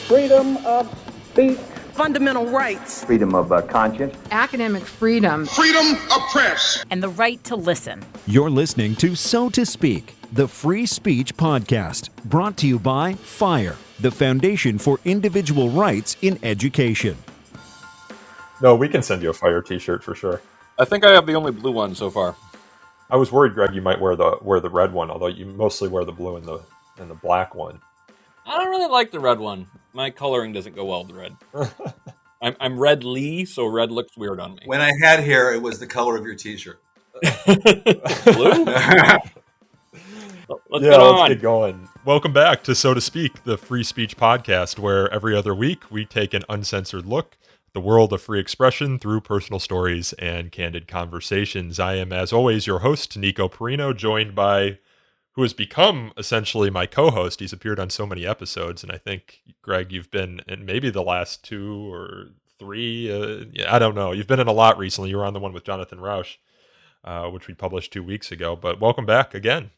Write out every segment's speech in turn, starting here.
freedom of speech, fundamental rights, freedom of conscience, academic freedom, freedom of press, and the right to listen. You're listening to So to Speak, the free speech podcast, brought to you by FIRE, the Foundation for Individual Rights in Education. No, we can send you a FIRE t-shirt for sure. I think I have the only blue one so far. I was worried, Greg, you might wear the red one, although you mostly wear the blue and the black one. I don't really like the red one. My coloring doesn't go well with red. I'm red Lee, so red looks weird on me. When I had hair, it was the color of your t-shirt. Blue? Let's get going. Welcome back to So to Speak, the free speech podcast, where every other week we take an uncensored look at the world of free expression through personal stories and candid conversations. I am, as always, your host, Nico Perino, joined by who has become essentially my co-host. He's appeared on so many episodes, and I think, Greg, you've been in maybe the last 2 or 3. I don't know. You've been in a lot recently. You were on the one with Jonathan Rausch, which we published 2 weeks ago. But welcome back again.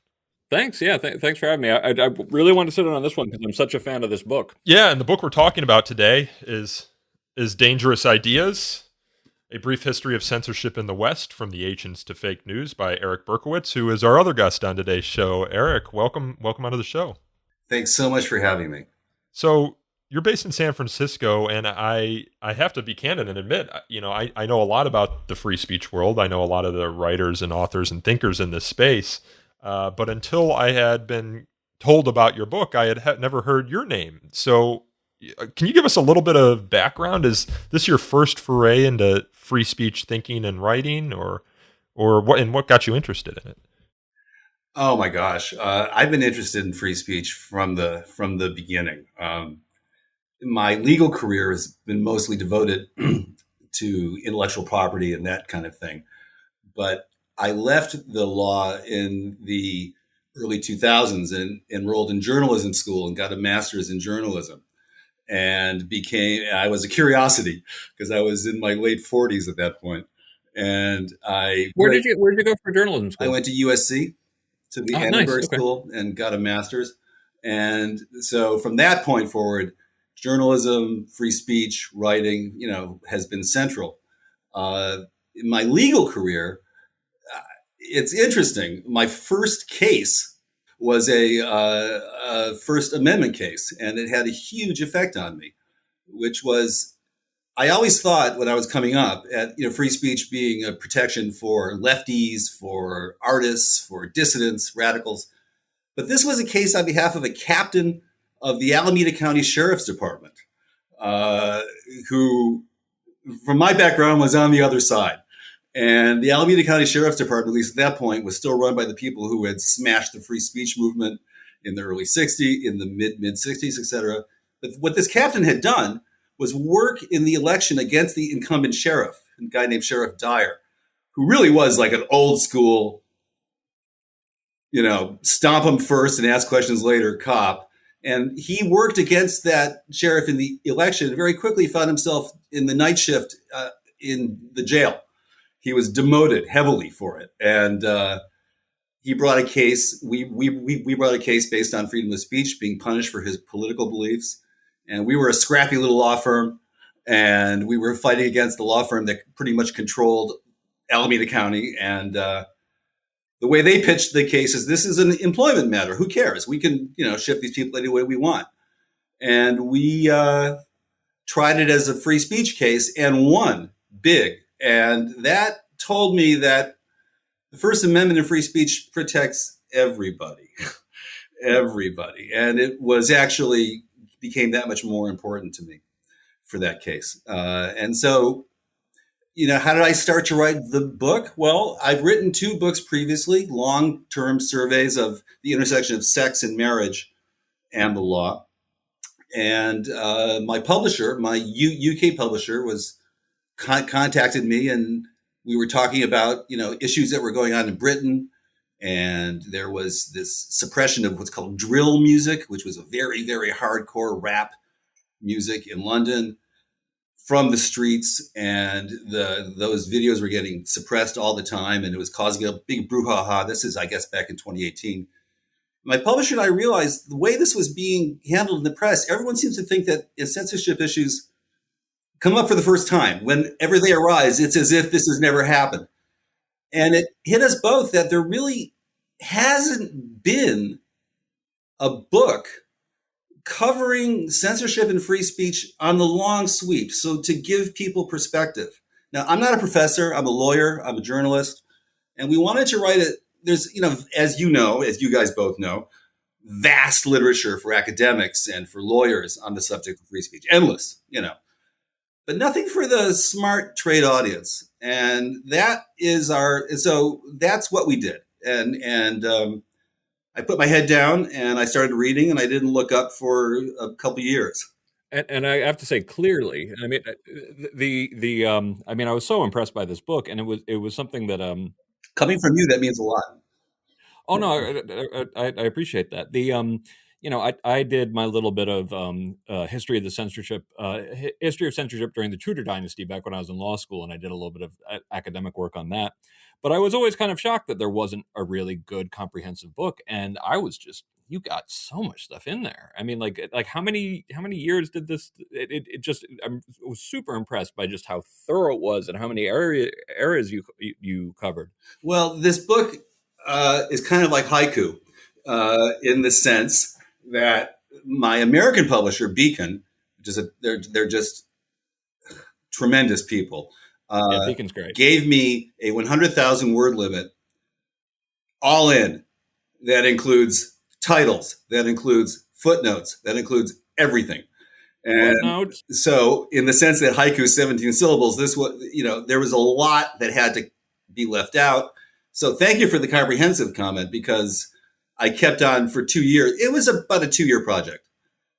Thanks. Yeah, thanks for having me. I really wanted to sit in on this one because I'm such a fan of this book. Yeah, and the book we're talking about today is Dangerous Ideas, A Brief History of Censorship in the West, From the Ancients to Fake News by Eric Berkowitz, who is our other guest on today's show. Eric, welcome onto the show. Thanks so much for having me. So you're based in San Francisco, and I have to be candid and admit, I know a lot about the free speech world. I know a lot of the writers and authors and thinkers in this space, but until I had been told about your book, I had never heard your name. So can you give us a little bit of background? Is this your first foray into free speech thinking and writing, or what got you interested in it? Oh my gosh, I've been interested in free speech from the beginning. My legal career has been mostly devoted to intellectual property and that kind of thing, but I left the law in the early 2000s and enrolled in journalism school and got a master's in journalism. And I was a curiosity because I was in my late 40s at that point. And where did you go for journalism school? I went to USC, to the Annenberg School, and got a master's. And so from that point forward, journalism, free speech, writing, has been central. In my legal career, it's interesting. My first case was a First Amendment case, and it had a huge effect on me, which was, I always thought when I was coming up at, free speech being a protection for lefties, for artists, for dissidents, radicals. But this was a case on behalf of a captain of the Alameda County Sheriff's Department, who, from my background, was on the other side. And the Alameda County Sheriff's Department, at least at that point, was still run by the people who had smashed the free speech movement in the early 60s, in the mid 60s, et cetera. But what this captain had done was work in the election against the incumbent sheriff, a guy named Sheriff Dyer, who really was like an old school, stomp him first and ask questions later cop. And he worked against that sheriff in the election and very quickly found himself in the night shift in the jail. He was demoted heavily for it, and he brought a case. We brought a case based on freedom of speech, being punished for his political beliefs. And we were a scrappy little law firm, and we were fighting against the law firm that pretty much controlled Alameda County. And the way they pitched the case is, this is an employment matter. Who cares? We can, ship these people any way we want. And we tried it as a free speech case and won big. And that told me that the First Amendment of free speech protects everybody, everybody. And it was actually became that much more important to me for that case. And so, how did I start to write the book? Well, I've written 2 books previously, long-term surveys of the intersection of sex and marriage and the law. And my publisher, my UK publisher, contacted me, and we were talking about, issues that were going on in Britain. And there was this suppression of what's called drill music, which was a very, very hardcore rap music in London from the streets. And those videos were getting suppressed all the time, and it was causing a big brouhaha. This is, I guess, back in 2018. My publisher and I realized the way this was being handled in the press, everyone seems to think that if censorship issues come up for the first time, whenever they arise, it's as if this has never happened. And it hit us both that there really hasn't been a book covering censorship and free speech on the long sweep. So to give people perspective. Now, I'm not a professor. I'm a lawyer. I'm a journalist. And we wanted to write it. There's, as you guys both know, vast literature for academics and for lawyers on the subject of free speech. Endless, but nothing for the smart trade audience. And so that's what we did. And I put my head down and I started reading, and I didn't look up for a couple of years. And I have to say clearly, I mean, I was so impressed by this book, and it was something that coming from you, that means a lot. Oh no, I appreciate that. I did my little bit of history of censorship during the Tudor dynasty back when I was in law school, and I did a little bit of academic work on that. But I was always kind of shocked that there wasn't a really good comprehensive book, and I was just, you got so much stuff in there. I mean, like how many years did this? I was super impressed by just how thorough it was and how many areas you covered. Well, this book is kind of like haiku in the sense that my American publisher, Beacon, which is they're just tremendous people. Beacon's great. Gave me a 100,000 word limit, all in. That includes titles, that includes footnotes, that includes everything. And footnotes. So, in the sense that haiku is 17 syllables, there was a lot that had to be left out. So, thank you for the comprehensive comment, because I kept on for 2 years. It was about a 2-year project,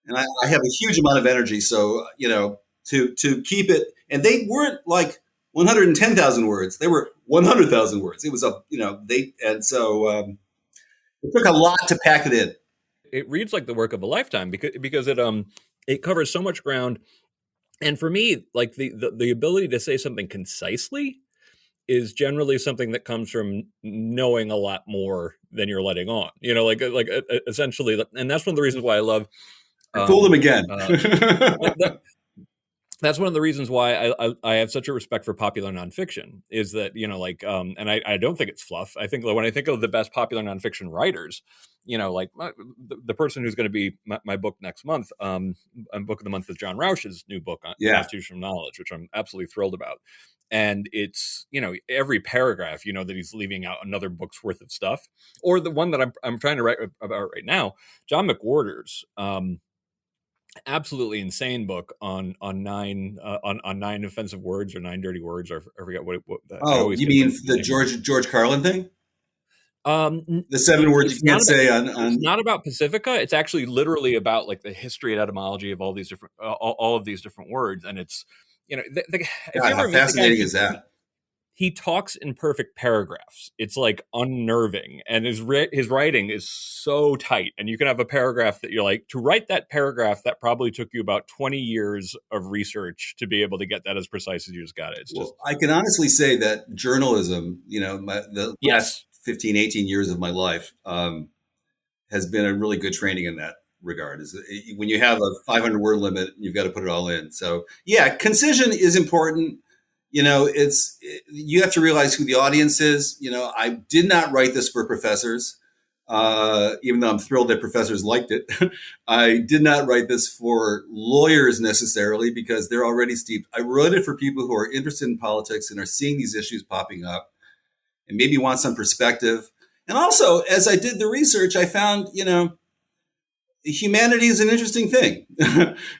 and I have a huge amount of energy. So, to keep it, and they weren't like 110,000 words; they were 100,000 words. It was it took a lot to pack it in. It reads like the work of a lifetime because it covers so much ground, and for me, like the ability to say something concisely is generally something that comes from knowing a lot more than you're letting on. Essentially, and that's one of the reasons why I love. Fool them again. That's one of the reasons why I have such a respect for popular nonfiction, is that, and I don't think it's fluff. I think when I think of the best popular nonfiction writers, the person who's going to be my book next month, book of the month is John Rauch's new book on constitutional knowledge, which I'm absolutely thrilled about. And it's, every paragraph, that he's leaving out another book's worth of stuff. Or the one that I'm trying to write about right now, John McWhorter's, absolutely insane book on 9 offensive words or 9 dirty words, or I forget what you mean the George Carlin thing? The 7 words you can't say on. It's not about Pacifica. It's actually literally about like the history and etymology of all these different all of these different words, and it's how fascinating is that? He talks in perfect paragraphs. It's like unnerving, and his writing is so tight. And you can have a paragraph that you're like, to write that paragraph, that probably took you about 20 years of research to be able to get that as precise as you just got it. I can honestly say that journalism, the last 15, 18 years of my life has been a really good training in that regard. Is when you have a 500 word limit, you've got to put it all in. So yeah, concision is important. You have to realize who the audience is. I did not write this for professors, even though I'm thrilled that professors liked it. I did not write this for lawyers necessarily, because they're already steeped. I wrote it for people who are interested in politics and are seeing these issues popping up and maybe want some perspective. And also, as I did the research, I found, humanity is an interesting thing.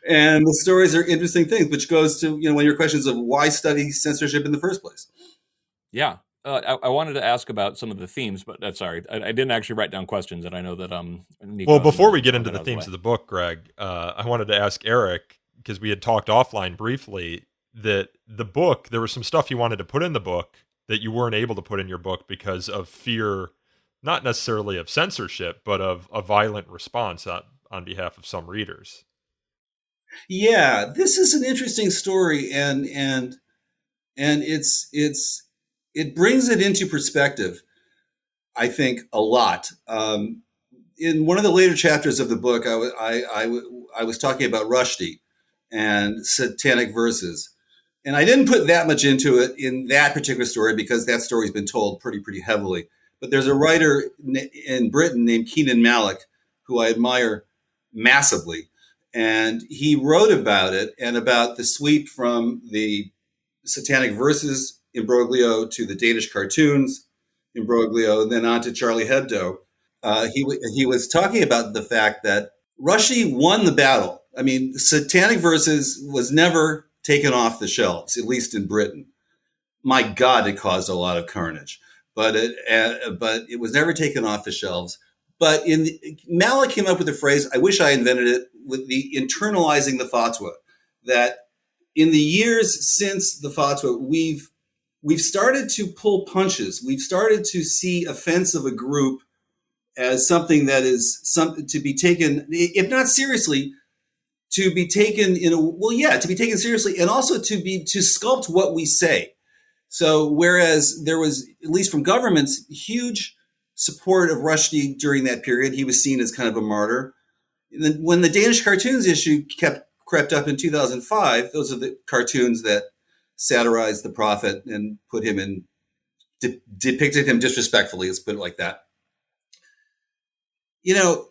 And the stories are interesting things, which goes to, one of your questions of why study censorship in the first place. Yeah. I wanted to ask about some of the themes, but sorry, I didn't actually write down questions, and I know that Nico. Well, before we get into the themes of the book, Greg, I wanted to ask Eric, because we had talked offline briefly, that the book, there was some stuff you wanted to put in the book that you weren't able to put in your book because of fear, not necessarily of censorship, but of a violent response on behalf of some readers. Yeah, this is an interesting story, and it brings it into perspective, I think, a lot. in one of the later chapters of the book, I was talking about Rushdie and satanic verses. And I didn't put that much into it in that particular story because that story's been told pretty heavily. But there's a writer in Britain named Kenan Malik, who I admire massively. And he wrote about it and about the sweep from the satanic verses imbroglio to the Danish cartoons imbroglio, and then on to Charlie Hebdo. He was talking about the fact that Rushdie won the battle. I mean, satanic verses was never taken off the shelves, at least in Britain. My God, it caused a lot of carnage, but it was never taken off the shelves. But Malik came up with a phrase, I wish I invented it, with the internalizing the fatwa, that in the years since the fatwa, we've started to pull punches. We've started to see offense of a group as something that is to be taken, if not seriously, to be taken to be taken seriously, and also to sculpt what we say. So whereas there was, at least from governments, huge support of Rushdie during that period, he was seen as kind of a martyr. And then when the Danish cartoons issue crept up in 2005, those are the cartoons that satirized the prophet and put him in, depicted him disrespectfully, let's put it like that. You know,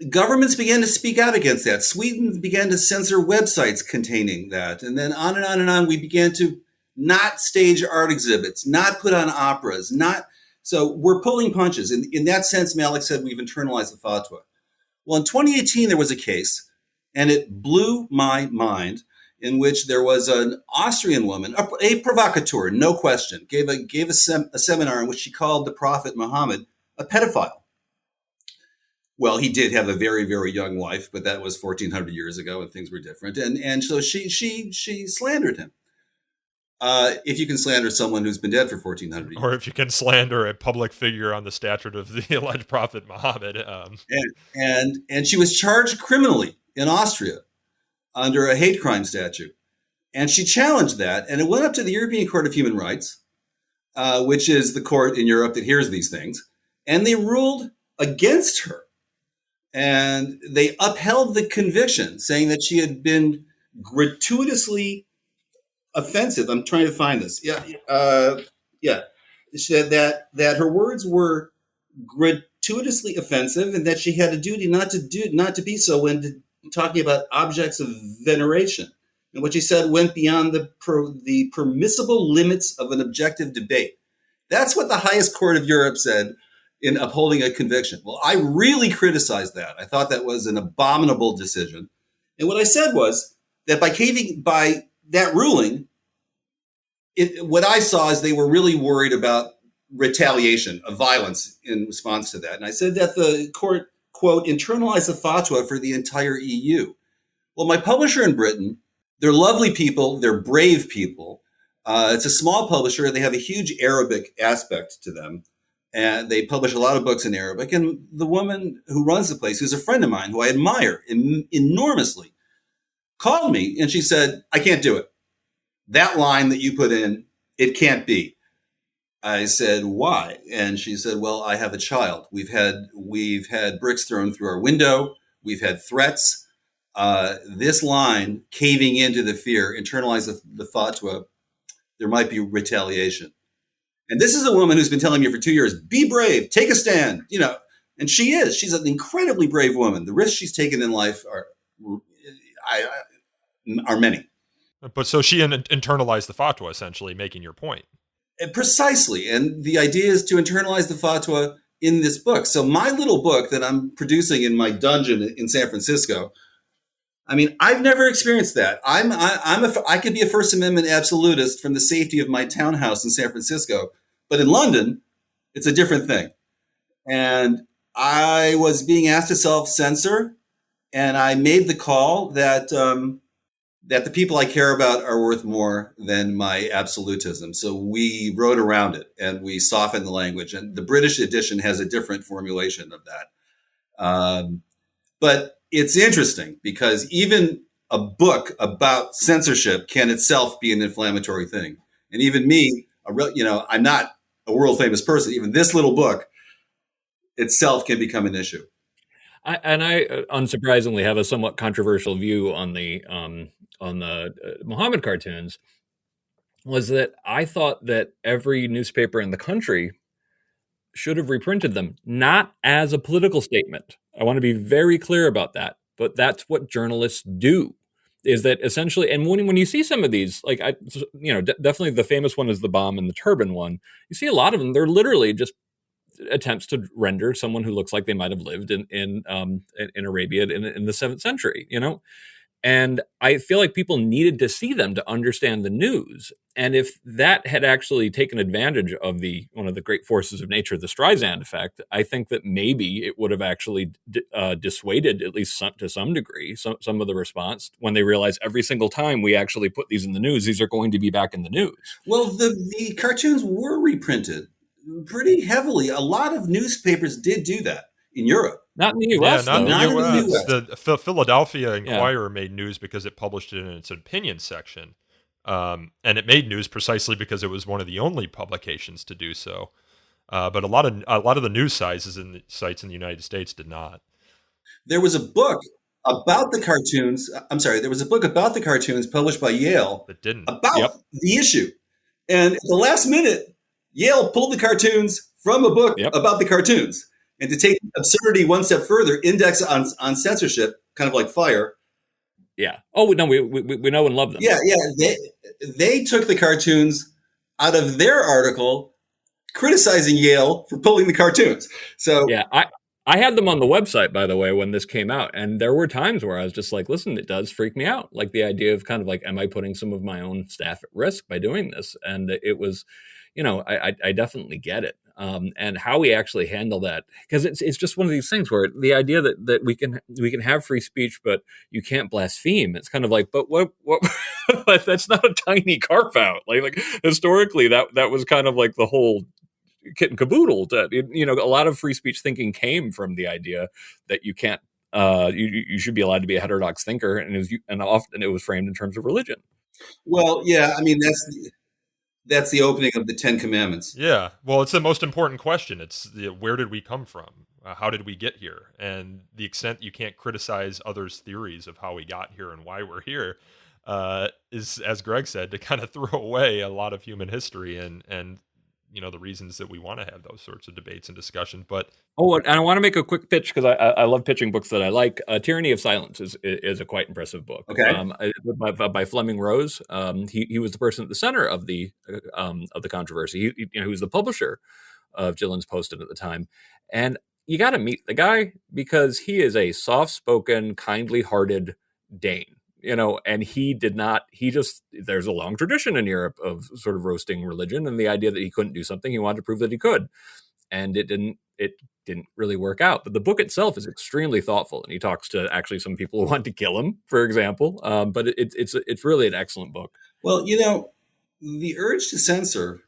governments began to speak out against that. Sweden began to censor websites containing that. And then on and on and on, we began to not stage art exhibits, not put on operas, so we're pulling punches. In that sense, Malik said we've internalized the fatwa. Well, in 2018, there was a case, and it blew my mind, in which there was an Austrian woman, a provocateur, no question, gave a seminar in which she called the prophet Muhammad a pedophile. Well, he did have a very, very young wife, but that was 1,400 years ago, and things were different. And so she slandered him. If you can slander someone who's been dead for 1,400 years, or if you can slander a public figure on the stature of the alleged prophet Muhammad, and she was charged criminally in Austria under a hate crime statute, and she challenged that, and it went up to the European Court of Human Rights, which is the court in Europe that hears these things, and they ruled against her. And they upheld the conviction, saying that she had been gratuitously offensive. I'm trying to find this. Yeah. She said that her words were gratuitously offensive, and that she had a duty not to be so when talking about objects of veneration. And what she said went beyond the permissible limits of an objective debate. That's what the highest court of Europe said in upholding a conviction. Well, I really criticized that. I thought that was an abominable decision. And what I said was that by that ruling, what I saw is they were really worried about retaliation of violence in response to that. And I said that the court, quote, internalized the fatwa for the entire EU. Well, my publisher in Britain, they're lovely people, they're brave people. It's a small publisher. They have a huge Arabic aspect to them. And they publish a lot of books in Arabic. And the woman who runs the place, who's a friend of mine, who I admire enormously, called me and she said, I can't do it. That line that you put in, it can't be. I said, why? And she said, well, I have a child. We've had bricks thrown through our window. We've had threats. This line, caving into the fear, internalize the fatwa, there might be retaliation. And this is a woman who's been telling me for 2 years, be brave, take a stand, and she is. She's an incredibly brave woman. The risks she's taken in life are many. But so she internalized the fatwa, essentially, making your point. Precisely. And the idea is to internalize the fatwa in this book. So my little book that I'm producing in my dungeon in San Francisco, I mean, I've never experienced that. I could be a First Amendment absolutist from the safety of my townhouse in San Francisco, but in London, it's a different thing. And I was being asked to self-censor, and I made the call that the people I care about are worth more than my absolutism. So we wrote around it and we softened the language. And the British edition has a different formulation of that. But it's interesting because even a book about censorship can itself be an inflammatory thing. And even me, I'm not a world famous person. Even this little book itself can become an issue. I unsurprisingly have a somewhat controversial view on the Muhammad cartoons. Was that I thought that every newspaper in the country should have reprinted them, not as a political statement. I want to be very clear about that. But that's what journalists do. Is that essentially? And when you see some of these, like definitely the famous one is the bomb and the turban one. You see a lot of them. They're literally just attempts to render someone who looks like they might have lived in Arabia in the 7th century. And I feel like people needed to see them to understand the news. And if that had actually taken advantage of one of the great forces of nature, the Streisand effect, I think that maybe it would have actually dissuaded, at least to some degree, some of the response when they realized every single time we actually put these in the news, these are going to be back in the news. Well, the cartoons were reprinted pretty heavily. A lot of newspapers did do that in Europe. Not in the U.S. Yeah, not in the U.S. The Philadelphia Inquirer Yeah. made news because it published it in its opinion section. And it made news precisely because it was one of the only publications to do so. But a lot of the news sites in the United States did not. There was a book about the cartoons. I'm sorry, there was a book about the cartoons published by Yale That didn't. about the issue. And at the last minute, Yale pulled the cartoons from a book about the cartoons. And to take absurdity one step further, index on censorship, kind of like fire. Yeah. Oh, no, we know and love them. Yeah. They took the cartoons out of their article, criticizing Yale for pulling the cartoons. So yeah, I had them on the website, by the way, when this came out, and there were times where I was just like, "Listen, it does freak me out." Like the idea of kind of like, "Am I putting some of my own staff at risk by doing this?" And it was, I definitely get it. And how we actually handle that, because it's just one of these things where the idea that we can have free speech, but you can't blaspheme. It's kind of like, but what that's not a tiny carve out. Like historically, that was kind of like the whole kit and caboodle. A lot of free speech thinking came from the idea that you can't, you should be allowed to be a heterodox thinker, and often it was framed in terms of religion. Well, yeah, I mean that's the opening of the 10 Commandments. Yeah. Well, it's the most important question. It's where did we come from? How did we get here? And the extent you can't criticize others' theories of how we got here and why we're here is, as Greg said, to kind of throw away a lot of human history and the reasons that we want to have those sorts of debates and discussion. But and I want to make a quick pitch because I love pitching books that I like. Tyranny of Silence is a quite impressive book. Okay. By Fleming Rose. He was the person at the center of the controversy. He was the publisher of Gillen's Posted at the time, and you got to meet the guy because he is a soft-spoken, kindly-hearted Dane. And there's a long tradition in Europe of sort of roasting religion, and the idea that he couldn't do something, he wanted to prove that he could. And it didn't really work out. But the book itself is extremely thoughtful, and he talks to actually some people who want to kill him, for example. But it's really an excellent book. Well, the urge to censor.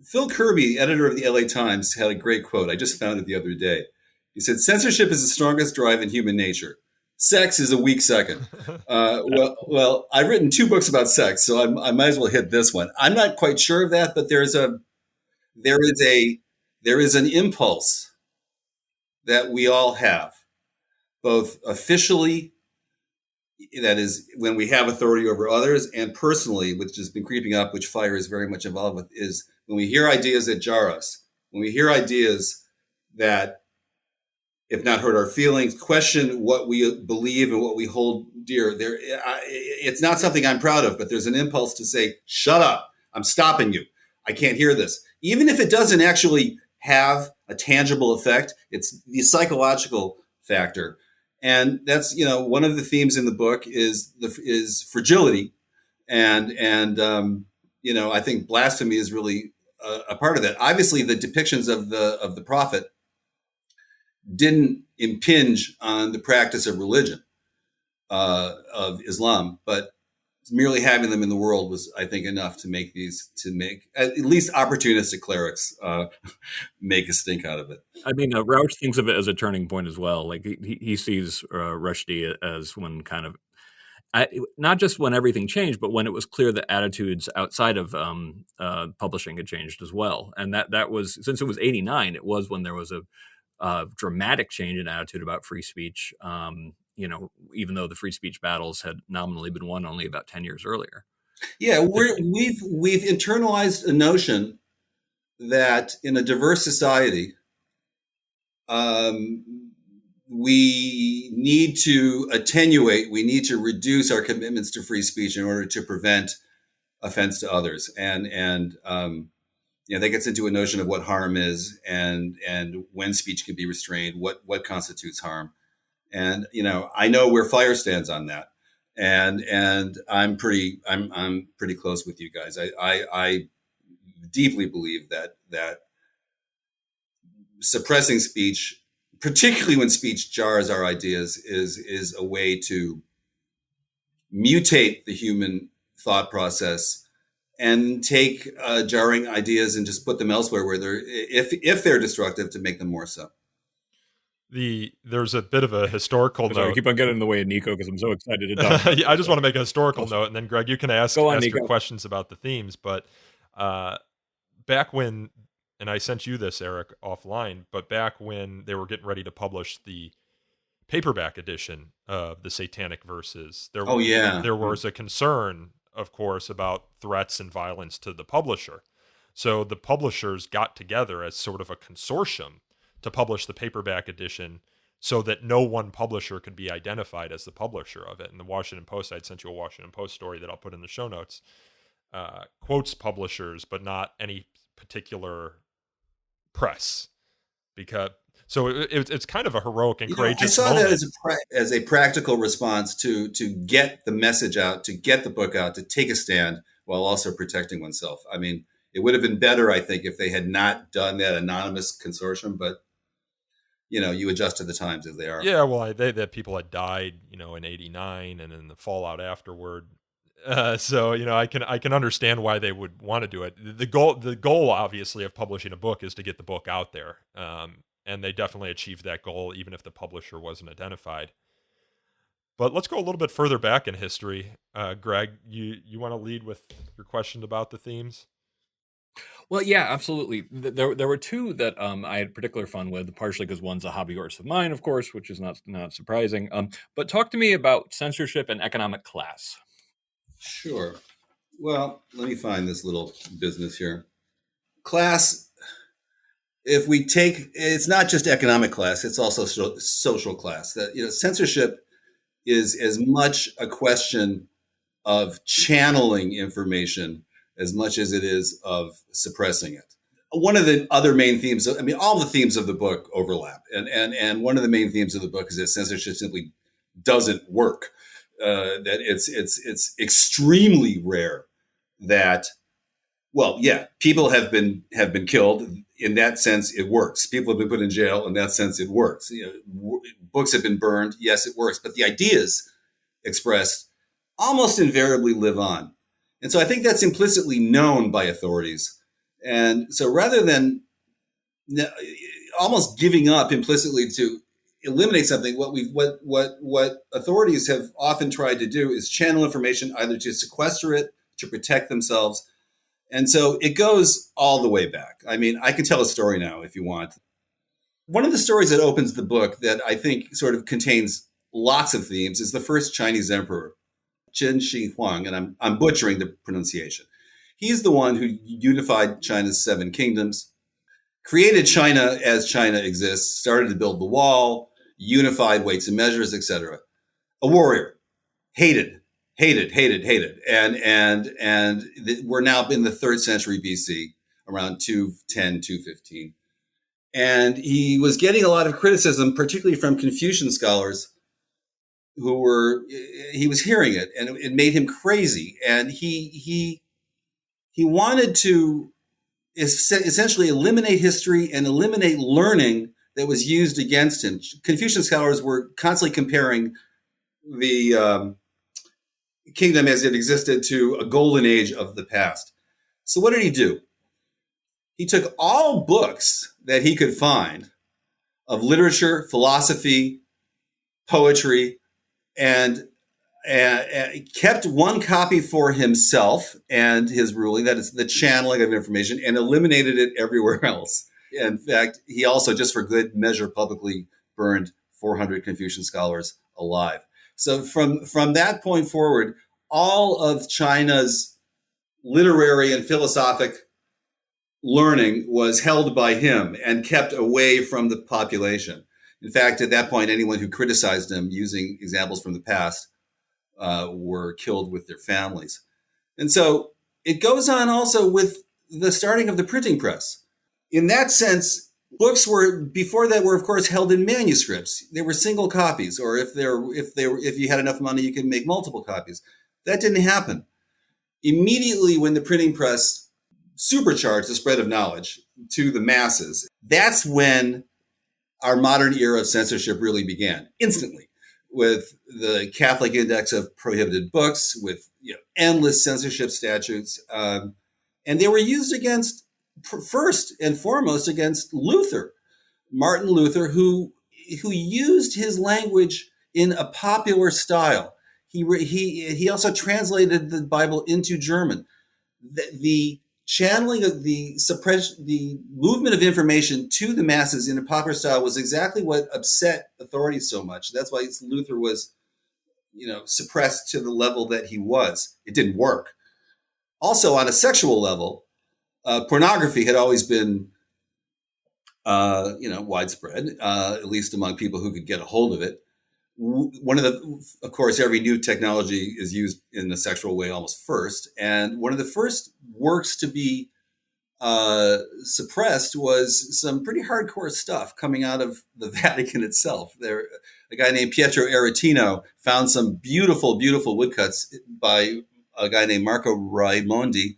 Phil Kirby, editor of the LA Times, had a great quote. I just found it the other day. He said, "Censorship is the strongest drive in human nature. Sex is a weak second." Well, I've written 2 books about sex, so I might as well hit this one. I'm not quite sure of that, but there is an impulse that we all have, both officially, that is when we have authority over others, and personally, which has been creeping up, which Fire is very much involved with, is when we hear ideas that jar us, when we hear ideas that, if not hurt our feelings, question what we believe and what we hold dear. It's not something I'm proud of, but there's an impulse to say, "Shut up! I'm stopping you. I can't hear this." Even if it doesn't actually have a tangible effect, it's the psychological factor, and that's one of the themes in the book is fragility, and I think blasphemy is really a part of that. Obviously, the depictions of the prophet didn't impinge on the practice of religion, of Islam, but merely having them in the world was, I think, enough to make at least opportunistic clerics make a stink out of it. I mean, Rauch thinks of it as a turning point as well. Like he sees Rushdie as when kind of, not just when everything changed, but when it was clear that attitudes outside of publishing had changed as well. And that was, since it was 89, it was when there was dramatic change in attitude about free speech. Even though the free speech battles had nominally been won only about 10 years earlier. Yeah, we've internalized a notion that in a diverse society, we need to attenuate, we need to reduce our commitments to free speech in order to prevent offense to others, and that gets into a notion of what harm is, and when speech can be restrained, what constitutes harm, and I know where FIRE stands on that, and I'm pretty close with you guys. I deeply believe that suppressing speech, particularly when speech jars our ideas, is a way to mutate the human thought process and take jarring ideas and just put them elsewhere where if they're destructive, to make them more so. There's a bit of a historical note. I keep on getting in the way of Nico because I'm so excited to talk. Yeah, I just want to make a historical note, and then Greg, you can ask your questions about the themes. But back when, and I sent you this, Eric, offline, but back when they were getting ready to publish the paperback edition of the Satanic Verses, there was a concern, of course, about threats and violence to the publisher. So the publishers got together as sort of a consortium to publish the paperback edition so that no one publisher could be identified as the publisher of it. And the Washington Post, I'd sent you a Washington Post story that I'll put in the show notes, quotes publishers, but not any particular press. It's kind of a heroic and courageous I saw moment. that as a practical response to get the message out, to get the book out, to take a stand while also protecting oneself. I mean, it would have been better, I think, if they had not done that anonymous consortium, but you adjust to the times as they are. Yeah, well, that people had died, in '89 and in the fallout afterward. So I can understand why they would want to do it. The goal, obviously, of publishing a book is to get the book out there, and they definitely achieved that goal, even if the publisher wasn't identified. But let's go a little bit further back in history. Greg, you want to lead with your question about the themes? Well, yeah, absolutely. There were two that I had particular fun with, partially because one's a hobby horse of mine, of course, which is not surprising. But talk to me about censorship and economic class. Sure. Well, let me find this little business here. Class, if we take, it's not just economic class, it's also social class. That censorship is as much a question of channeling information as much as it is of suppressing it. One of the other main themes, all the themes of the book overlap. And one of the main themes of the book is that censorship simply doesn't work. That it's extremely rare that, people have been killed. In that sense, it works. People have been put in jail. In that sense, it works. Books have been burned. Yes, it works. But the ideas expressed almost invariably live on. And so I think that's implicitly known by authorities. And so rather than almost giving up implicitly to eliminate something, what authorities have often tried to do is channel information either to sequester it, to protect themselves. And so it goes all the way back. I mean, I can tell a story now if you want. One of the stories that opens the book that I think sort of contains lots of themes is the first Chinese emperor, Qin Shi Huang, and I'm butchering the pronunciation. He's the one who unified China's 7 kingdoms, created China as China exists, started to build the wall, unified weights and measures, etc. A warrior, hated. And we're now in the 3rd century BC, around 210, 215. And he was getting a lot of criticism, particularly from Confucian scholars, he was hearing it, and it made him crazy. And he wanted to essentially eliminate history and eliminate learning that was used against him. Confucian scholars were constantly comparing the kingdom as it existed to a golden age of the past. So what did he do? He took all books that he could find of literature, philosophy, poetry, and kept one copy for himself and his ruling, that is the channeling of information, and eliminated it everywhere else. In fact, he also, just for good measure, publicly burned 400 Confucian scholars alive. So from that point forward, all of China's literary and philosophic learning was held by him and kept away from the population. In fact, at that point, anyone who criticized him using examples from the past were killed with their families. And so it goes on also with the starting of the printing press. In that sense, books before that were, of course, held in manuscripts. They were single copies, or if you had enough money, you could make multiple copies. That didn't happen. Immediately when the printing press supercharged the spread of knowledge to the masses, that's when our modern era of censorship really began, instantly, with the Catholic Index of Prohibited Books, with endless censorship statutes. And they were used against, first and foremost, against Luther, Martin Luther, who used his language in a popular style. He also translated the Bible into German. The channeling of the movement of information to the masses in a popular style was exactly what upset authorities so much. That's why Luther was, suppressed to the level that he was. It didn't work. Also, on a sexual level, pornography had always been, widespread, at least among people who could get a hold of it. Of course, every new technology is used in a sexual way almost first. And one of the first works to be suppressed was some pretty hardcore stuff coming out of the Vatican itself. A guy named Pietro Aretino found some beautiful, beautiful woodcuts by a guy named Marco Raimondi,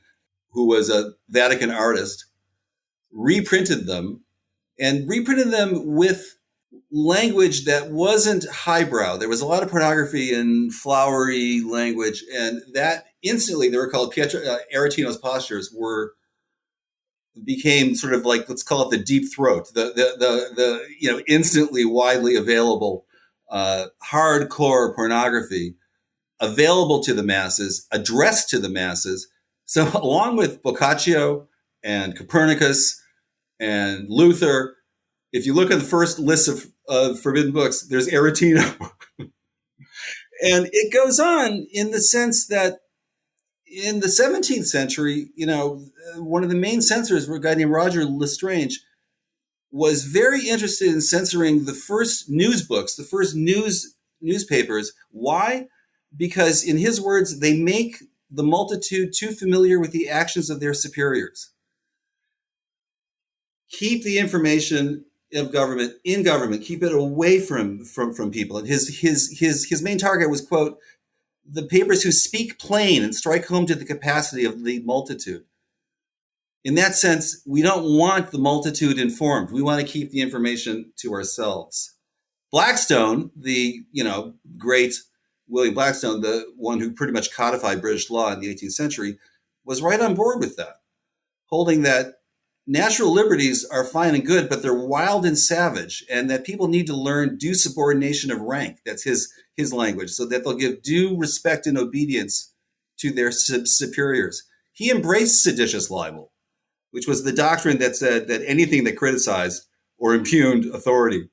who was a Vatican artist, reprinted them with language that wasn't highbrow. There was a lot of pornography and flowery language, and that instantly, they were called Aretino's postures, became sort of like, let's call it the deep throat, the instantly widely available hardcore pornography available to the masses, addressed to the masses. So along with Boccaccio and Copernicus and Luther, if you look at the first list of forbidden books, there's Aretino. And it goes on in the sense that in the 17th century, one of the main censors, a guy named Roger Lestrange, was very interested in censoring the first news books, the first newspapers. Why? Because in his words, they make the multitude too familiar with the actions of their superiors. Keep the information of government in government, keep it away from people. And his main target was, quote, the papers who speak plain and strike home to the capacity of the multitude. In that sense, we don't want the multitude informed. We want to keep the information to ourselves. Blackstone, the great William Blackstone, the one who pretty much codified British law in the 18th century, was right on board with that, holding that natural liberties are fine and good, but they're wild and savage, and that people need to learn due subordination of rank. That's his language, so that they'll give due respect and obedience to their superiors. He embraced seditious libel, which was the doctrine that said that anything that criticized or impugned authority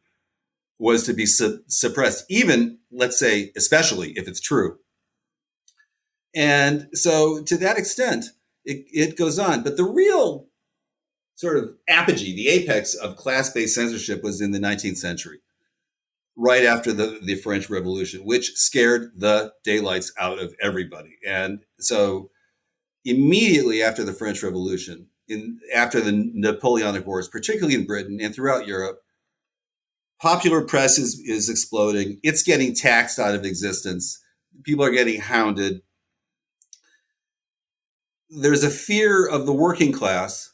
was to be suppressed, even, let's say, especially if it's true. And so to that extent, it goes on. But the real sort of apogee, the apex of class-based censorship was in the 19th century, right after the French Revolution, which scared the daylights out of everybody. And so immediately after the French Revolution, after the Napoleonic Wars, particularly in Britain and throughout Europe, popular press is exploding. It's getting taxed out of existence. People are getting hounded. There's a fear of the working class.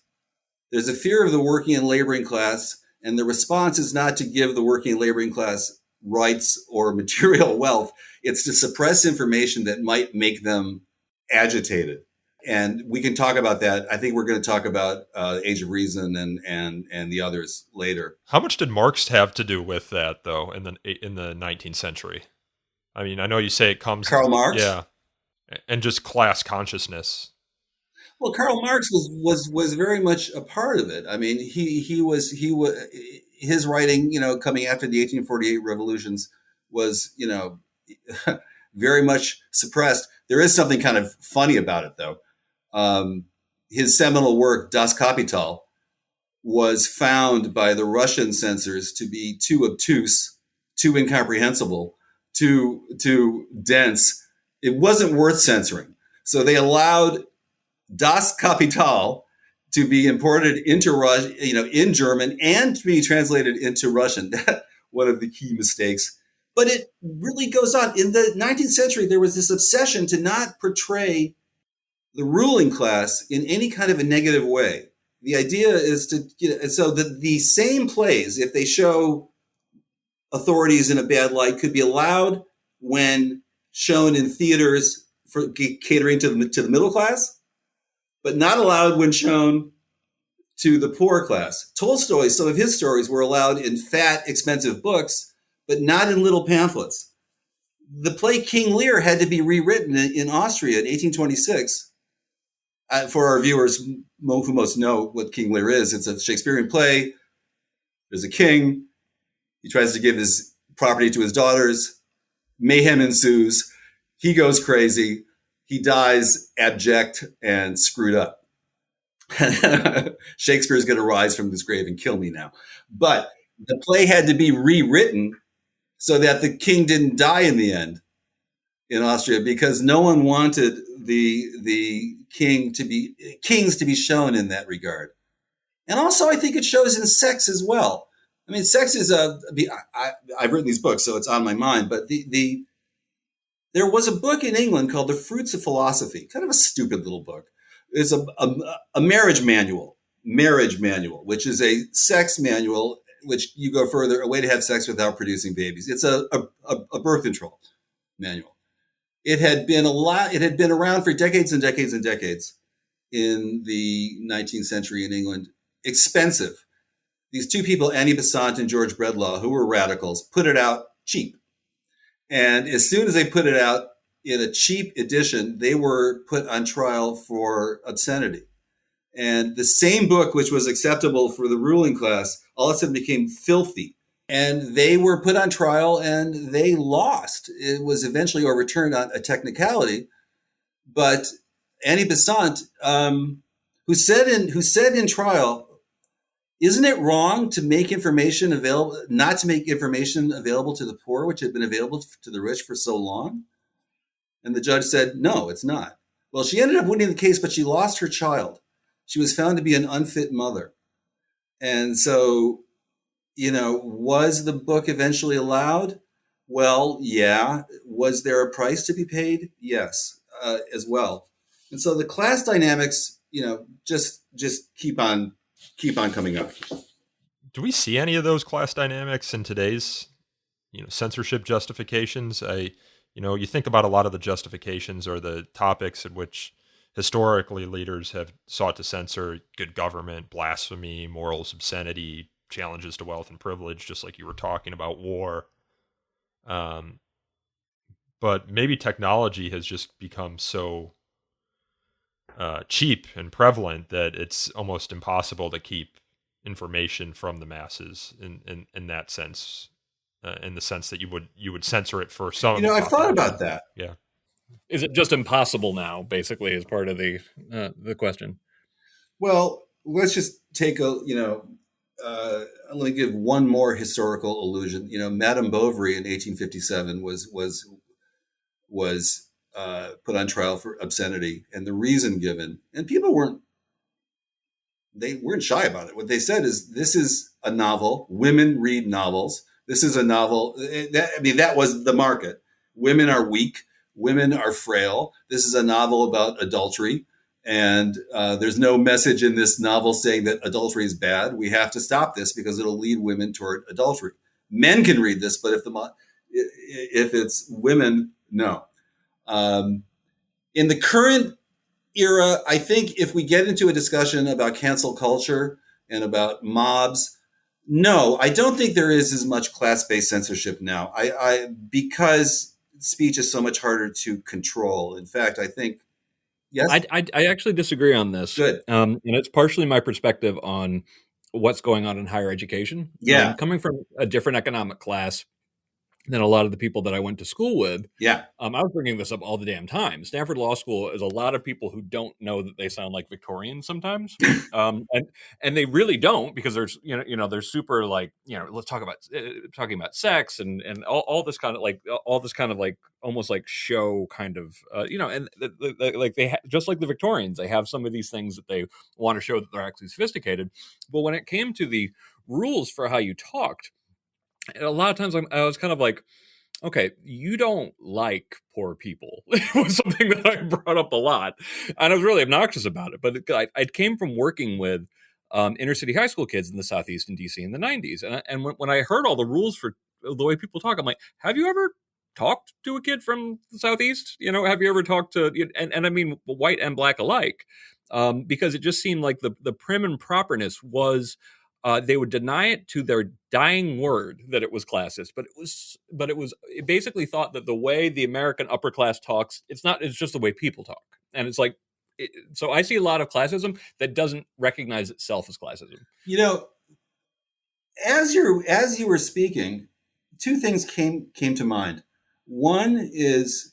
There's a fear of the working and laboring class, and the response is not to give the working and laboring class rights or material wealth. It's to suppress information that might make them agitated. And we can talk about that. I think we're going to talk about Age of Reason and the others later. How much did Marx have to do with that, though, in the 19th century? I mean, I know you say it comes... Karl Marx? Yeah. And just class consciousness. Well, Karl Marx was very much a part of it. I mean, he was his writing, coming after the 1848 revolutions was, very much suppressed. There is something kind of funny about it, though. His seminal work, Das Kapital, was found by the Russian censors to be too obtuse, too incomprehensible, too dense. It wasn't worth censoring. So they allowed Das Kapital to be imported into Russian, in German, and to be translated into Russian. One of the key mistakes. But it really goes on. In the 19th century, there was this obsession to not portray the ruling class in any kind of a negative way. The idea is so that the same plays, if they show authorities in a bad light, could be allowed when shown in theaters for catering to the middle class, but not allowed when shown to the poor class. Tolstoy, some of his stories were allowed in fat, expensive books, but not in little pamphlets. The play King Lear had to be rewritten in Austria in 1826. For our viewers who most know what King Lear is, it's a Shakespearean play. There's a king. He tries to give his property to his daughters. Mayhem ensues. He goes crazy. He dies abject and screwed up. Shakespeare's going to rise from his grave and kill me now. But the play had to be rewritten so that the king didn't die in the end in Austria, because no one wanted the kings to be shown in that regard. And also, I think it shows in sex as well. I mean, sex is I've written these books, so it's on my mind. But there was a book in England called The Fruits of Philosophy, kind of a stupid little book. It's a marriage manual, which is a sex manual, which you go further, a way to have sex without producing babies. It's a birth control manual. It had been around for decades and decades and decades in the 19th century in England. Expensive. These two people, Annie Besant and George Bredlaw, who were radicals, put it out cheap. And as soon as they put it out in a cheap edition, they were put on trial for obscenity. And the same book, which was acceptable for the ruling class, all of a sudden became filthy. And they were put on trial and they lost. It was eventually overturned on a technicality. But Annie Besant, who said in trial, isn't it wrong to make information available, not to make information available to the poor, which had been available to the rich for so long? And the judge said, no, it's not. Well, she ended up winning the case, but she lost her child. She was found to be an unfit mother. And so, was the book eventually allowed? Well, yeah. Was there a price to be paid? Yes, as well. And so the class dynamics, just keep on coming up. Do we see any of those class dynamics in today's, censorship justifications? You think about a lot of the justifications or the topics in which historically leaders have sought to censor: good government, blasphemy, morals, obscenity, challenges to wealth and privilege, just like you were talking about, war. But maybe technology has just become so cheap and prevalent that it's almost impossible to keep information from the masses in that sense, in the sense that you would censor it for some. I've thought about that. Yeah. Is it just impossible now, basically, is part of the question? Well, let's just take let me give one more historical allusion. Madame Bovary in 1857 was put on trial for obscenity, and the reason given, and people weren't shy about it. What they said is, this is a novel. Women read novels. This is a novel. That was the market. Women are weak. Women are frail. This is a novel about adultery. And there's no message in this novel saying that adultery is bad. We have to stop this because it'll lead women toward adultery. Men can read this, but if it's women, no. In the current era, I think if we get into a discussion about cancel culture and about mobs, no, I don't think there is as much class-based censorship now. Because speech is so much harder to control. In fact, I think Yes. I actually disagree on this. Good. And it's partially my perspective on what's going on in higher education. Yeah. Coming from a different economic class than a lot of the people that I went to school with. Yeah. I was bringing this up all the damn time. Stanford Law School is a lot of people who don't know that they sound like Victorians sometimes, and they really don't, because there's they're super like, let's talk about talking about sex and all this kind of like almost like show kind of and like just like the Victorians, they have some of these things that they want to show that they're actually sophisticated. But when it came to the rules for how you talked, and a lot of times I was kind of like, okay, you don't like poor people. It was something that I brought up a lot, and I was really obnoxious about it. But I came from working with inner city high school kids in the Southeast in DC in the 90s. And when I heard all the rules for the way people talk, I'm like, have you ever talked to a kid from the Southeast? Have you ever talked to, and I mean, white and black alike? Because it just seemed like the prim and properness was, they would deny it to their dying word that it was classist, but it basically thought that the way the American upper class talks, it's just the way people talk. And it's like, so I see a lot of classism that doesn't recognize itself as classism. As you were speaking, two things came to mind. One is,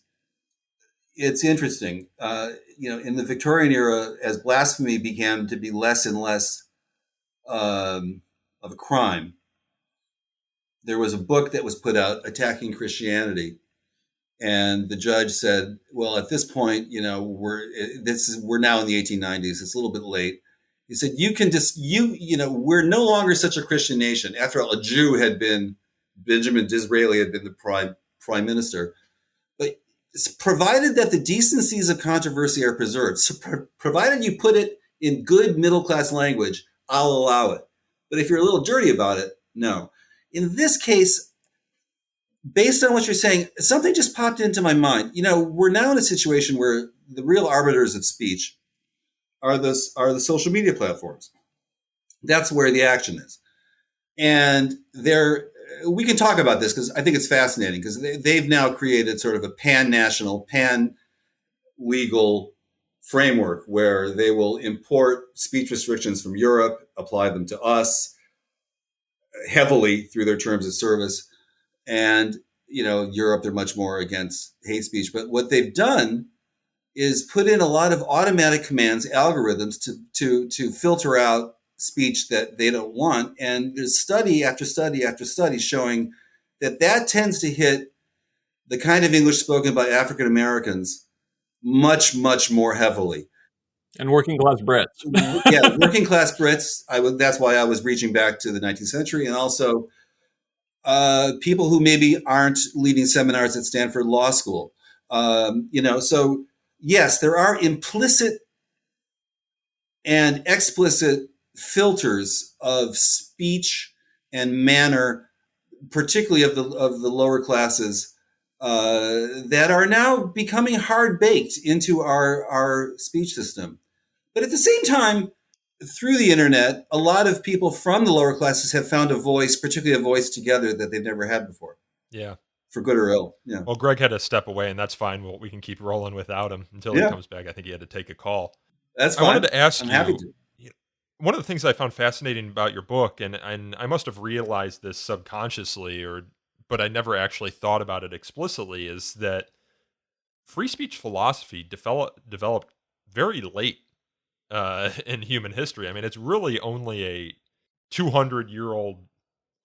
it's interesting, in the Victorian era, as blasphemy began to be less and less of a crime, there was a book that was put out attacking Christianity, and the judge said, "Well, at this point, we're now in the 1890s. It's a little bit late." He said, "You can we're no longer such a Christian nation. After all, Benjamin Disraeli had been the prime minister, but it's provided that the decencies of controversy are preserved. So provided you put it in good middle class language, I'll allow it. But if you're a little dirty about it, no." In this case, based on what you're saying, something just popped into my mind. We're now in a situation where the real arbiters of speech are the social media platforms. That's where the action is. And we can talk about this because I think it's fascinating, because they've now created sort of a pan-national, pan-legal framework where they will import speech restrictions from Europe, apply them to us heavily through their terms of service. And, Europe, they're much more against hate speech. But what they've done is put in a lot of automatic commands, algorithms to filter out speech that they don't want. And there's study after study after study showing that tends to hit the kind of English spoken by African Americans much, much more heavily. And working class Brits. Yeah, working class Brits. That's why I was reaching back to the 19th century, and also people who maybe aren't leading seminars at Stanford Law School. So yes, there are implicit and explicit filters of speech and manner, particularly of the lower classes, that are now becoming hard baked into our speech system. But at the same time, through the internet, a lot of people from the lower classes have found a voice, particularly a voice together, that they've never had before. Yeah. For good or ill. Yeah. Well, Greg had to step away, and that's fine. We can keep rolling without him until he comes back. I think he had to take a call. That's fine. I wanted to ask you. Happy to. One of the things I found fascinating about your book, and I must have realized this subconsciously, but I never actually thought about it explicitly, is that free speech philosophy developed very late in human history. I mean, it's really only a 200-year-old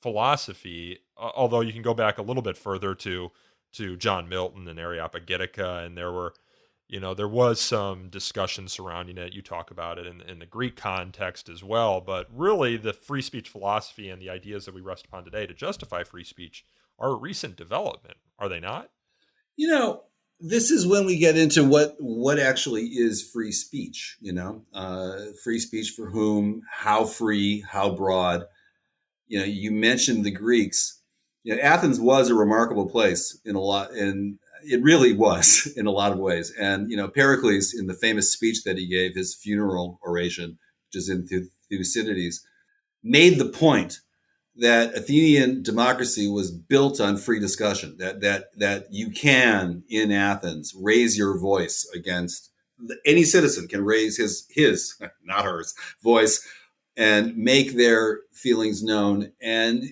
philosophy, although you can go back a little bit further to John Milton and Areopagitica, and there was some discussion surrounding it. You talk about it in the Greek context as well, but really the free speech philosophy and the ideas that we rest upon today to justify free speech are a recent development, are they not? This is when we get into what actually is free speech, free speech for whom, how free, how broad. You mentioned the Greeks. Athens was a remarkable place it really was in a lot of ways. And, Pericles, in the famous speech that he gave, his funeral oration, which is in Thucydides, made the point that Athenian democracy was built on free discussion, that you can, in Athens, raise your voice against any citizen can raise his not hers voice and make their feelings known and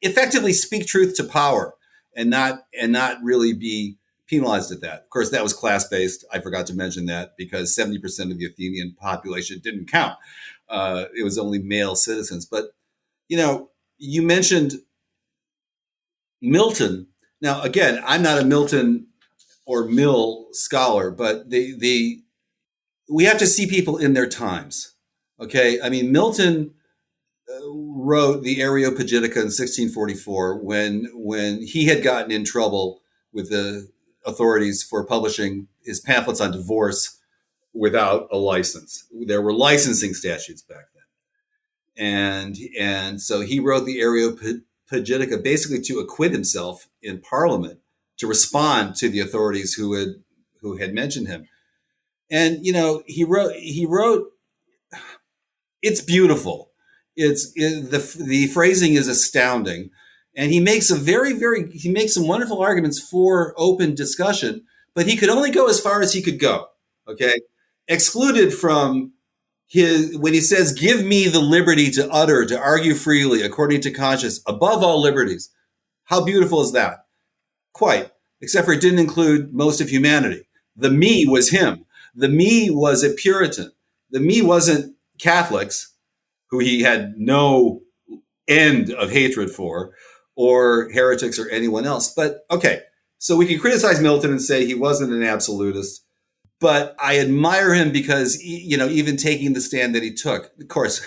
effectively speak truth to power and not really be penalized at that. Of course, that was class-based. I forgot to mention that because 70% of the Athenian population didn't count. It was only male citizens. But, you mentioned Milton. Now, again, I'm not a Milton or Mill scholar, but we have to see people in their times. Okay, I mean, Milton wrote the Areopagitica in 1644 when he had gotten in trouble with the authorities for publishing his pamphlets on divorce without a license. There were licensing statutes back then, and so he wrote the Areopagitica basically to acquit himself in Parliament, to respond to the authorities who had mentioned him. And he wrote. It's beautiful. The phrasing is astounding, and he makes some wonderful arguments for open discussion. But he could only go as far as he could go. Okay, excluded from when he says, "Give me the liberty to argue freely according to conscience, above all liberties." How beautiful is that? Quite, except for it didn't include most of humanity. The me was him. The me was a Puritan. The me wasn't Catholics, who he had no end of hatred for, or heretics or anyone else. But okay, so we can criticize Milton and say he wasn't an absolutist, but I admire him because, even taking the stand that he took, of course,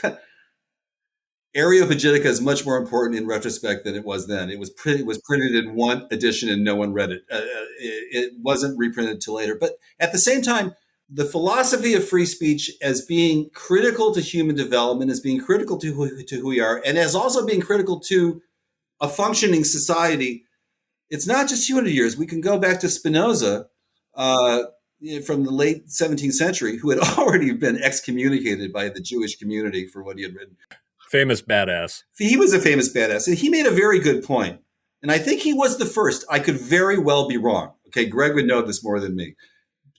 Areopagitica is much more important in retrospect than it was then. It was printed in one edition and no one read it. It wasn't reprinted till later. But at the same time, the philosophy of free speech as being critical to human development, as being critical to who we are, and as also being critical to a functioning society, it's not just 200 years. We can go back to Spinoza from the late 17th century, who had already been excommunicated by the Jewish community for what he had written. Famous badass. He was a famous badass. And he made a very good point. And I think he was the first. I could very well be wrong. Okay, Greg would know this more than me.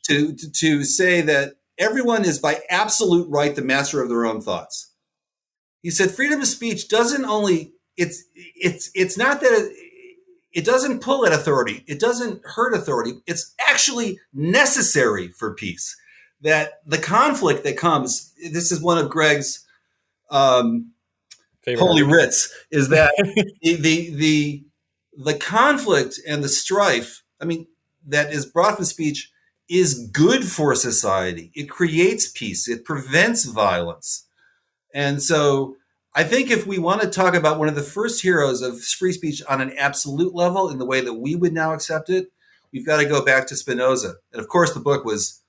To say that everyone is by absolute right the master of their own thoughts. He said freedom of speech doesn't only, it's not that it doesn't pull at authority. It doesn't hurt authority. It's actually necessary for peace. That the conflict that comes, this is one of Greg's holy writs, is that the conflict and the strife, that is brought from speech is good for society. It creates peace. It prevents violence. And so I think if we want to talk about one of the first heroes of free speech on an absolute level in the way that we would now accept it, we've got to go back to Spinoza. And of course, the book was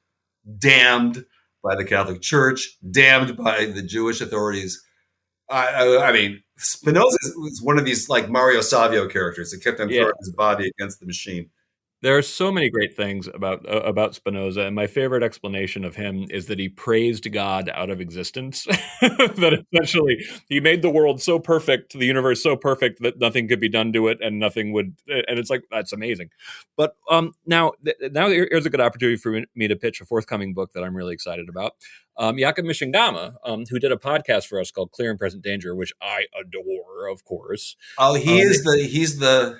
damned by the Catholic Church, damned by the Jewish authorities. Spinoza was one of these like Mario Savio characters that kept on throwing his body against the machine. There are so many great things about Spinoza, and my favorite explanation of him is that he praised God out of existence. That essentially he made the world so perfect, the universe so perfect that nothing could be done to it, and nothing would. And it's like that's amazing. But now here's a good opportunity for me to pitch a forthcoming book that I'm really excited about. Jakob Mishingama, who did a podcast for us called Clear and Present Danger, which I adore, of course. Oh, he's the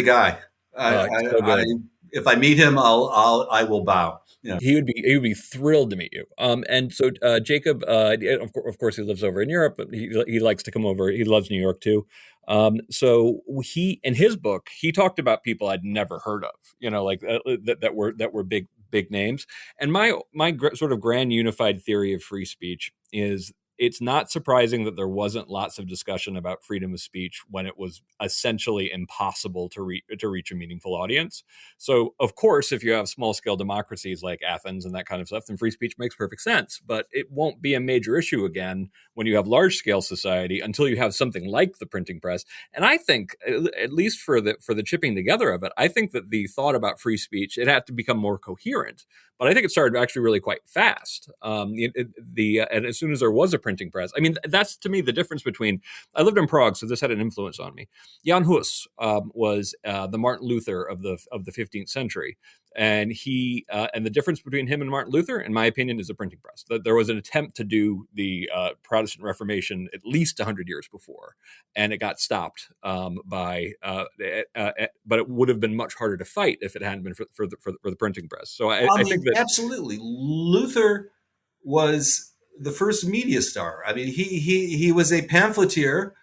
guy. If I meet him, I will bow. Yeah. He would be thrilled to meet you. And so Jacob, of course, he lives over in Europe, but he likes to come over. He loves New York too. So he, in his book, he talked about people I'd never heard of, that were big names. And my sort of grand unified theory of free speech is it's not surprising that there wasn't lots of discussion about freedom of speech when it was essentially impossible to reach a meaningful audience. So, of course, if you have small-scale democracies like Athens and that kind of stuff, then free speech makes perfect sense. But it won't be a major issue again when you have large-scale society until you have something like the printing press. And I think, at least for the chipping together of it, I think that the thought about free speech, it had to become more coherent. But I think it started actually really quite fast. And as soon as there was a printing press, that's to me the difference between. I lived in Prague, so this had an influence on me. Jan Hus was the Martin Luther of the 15th century, And and the difference between him and Martin Luther, in my opinion, is the printing press. There was an attempt to do the Protestant Reformation at least 100 years before, and it got stopped but it would have been much harder to fight if it hadn't been for the printing press. So I think that absolutely, Luther was the first media star. I mean, he was a pamphleteer.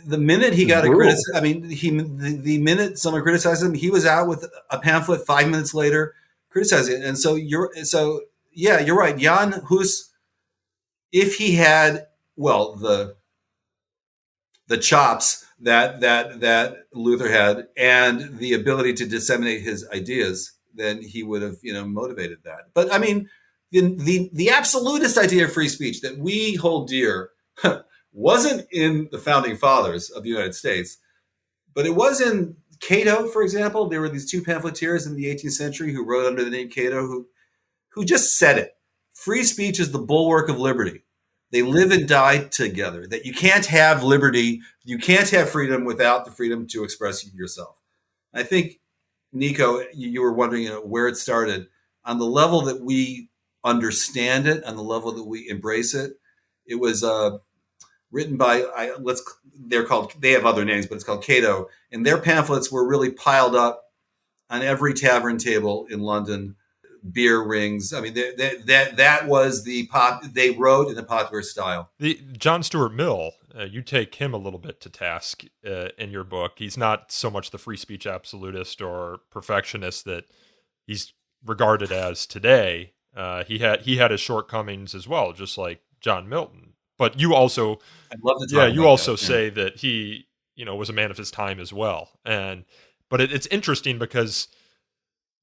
The minute he got the minute someone criticized him, he was out with a pamphlet 5 minutes later criticizing it. And so you're right. Jan Hus, if he had, well, the chops that Luther had and the ability to disseminate his ideas, then he would have, motivated that. But I mean, the absolutist idea of free speech that we hold dear wasn't in the founding fathers of the United States, but it was in Cato, for example. There were these two pamphleteers in the 18th century who wrote under the name Cato, who just said it. Free speech is the bulwark of liberty. They live and die together. That you can't have liberty, you can't have freedom without the freedom to express yourself. I think, Nico, you were wondering where it started. On the level that we understand it, on the level that we embrace it, it was written by they have other names, but it's called Cato, and their pamphlets were really piled up on every tavern table in London, beer rings. I mean, that was the pop. They wrote in the popular style. The John Stuart Mill, you take him a little bit to task in your book. He's not so much the free speech absolutist or perfectionist that he's regarded as today. He had his shortcomings as well, just like John Milton. But you also, say that he, was a man of his time as well. But it's interesting because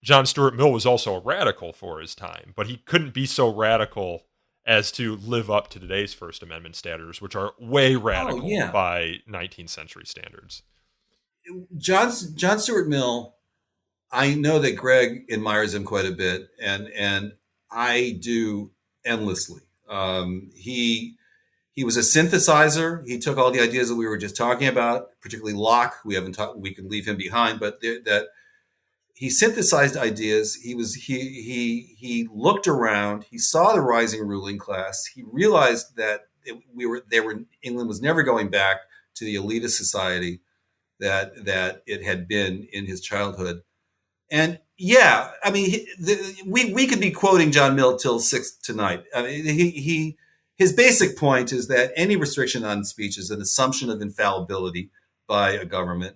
John Stuart Mill was also a radical for his time, but he couldn't be so radical as to live up to today's First Amendment standards, which are way radical by 19th century standards. John Stuart Mill, I know that Greg admires him quite a bit, and I do endlessly. He was a synthesizer. He took all the ideas that we were just talking about, particularly Locke. We can leave him behind, but that he synthesized ideas. He looked around. He saw the rising ruling class. He realized that England was never going back to the elitist society that it had been in his childhood. And I mean, we could be quoting John Mill till 6 tonight. I mean, his basic point is that any restriction on speech is an assumption of infallibility by a government,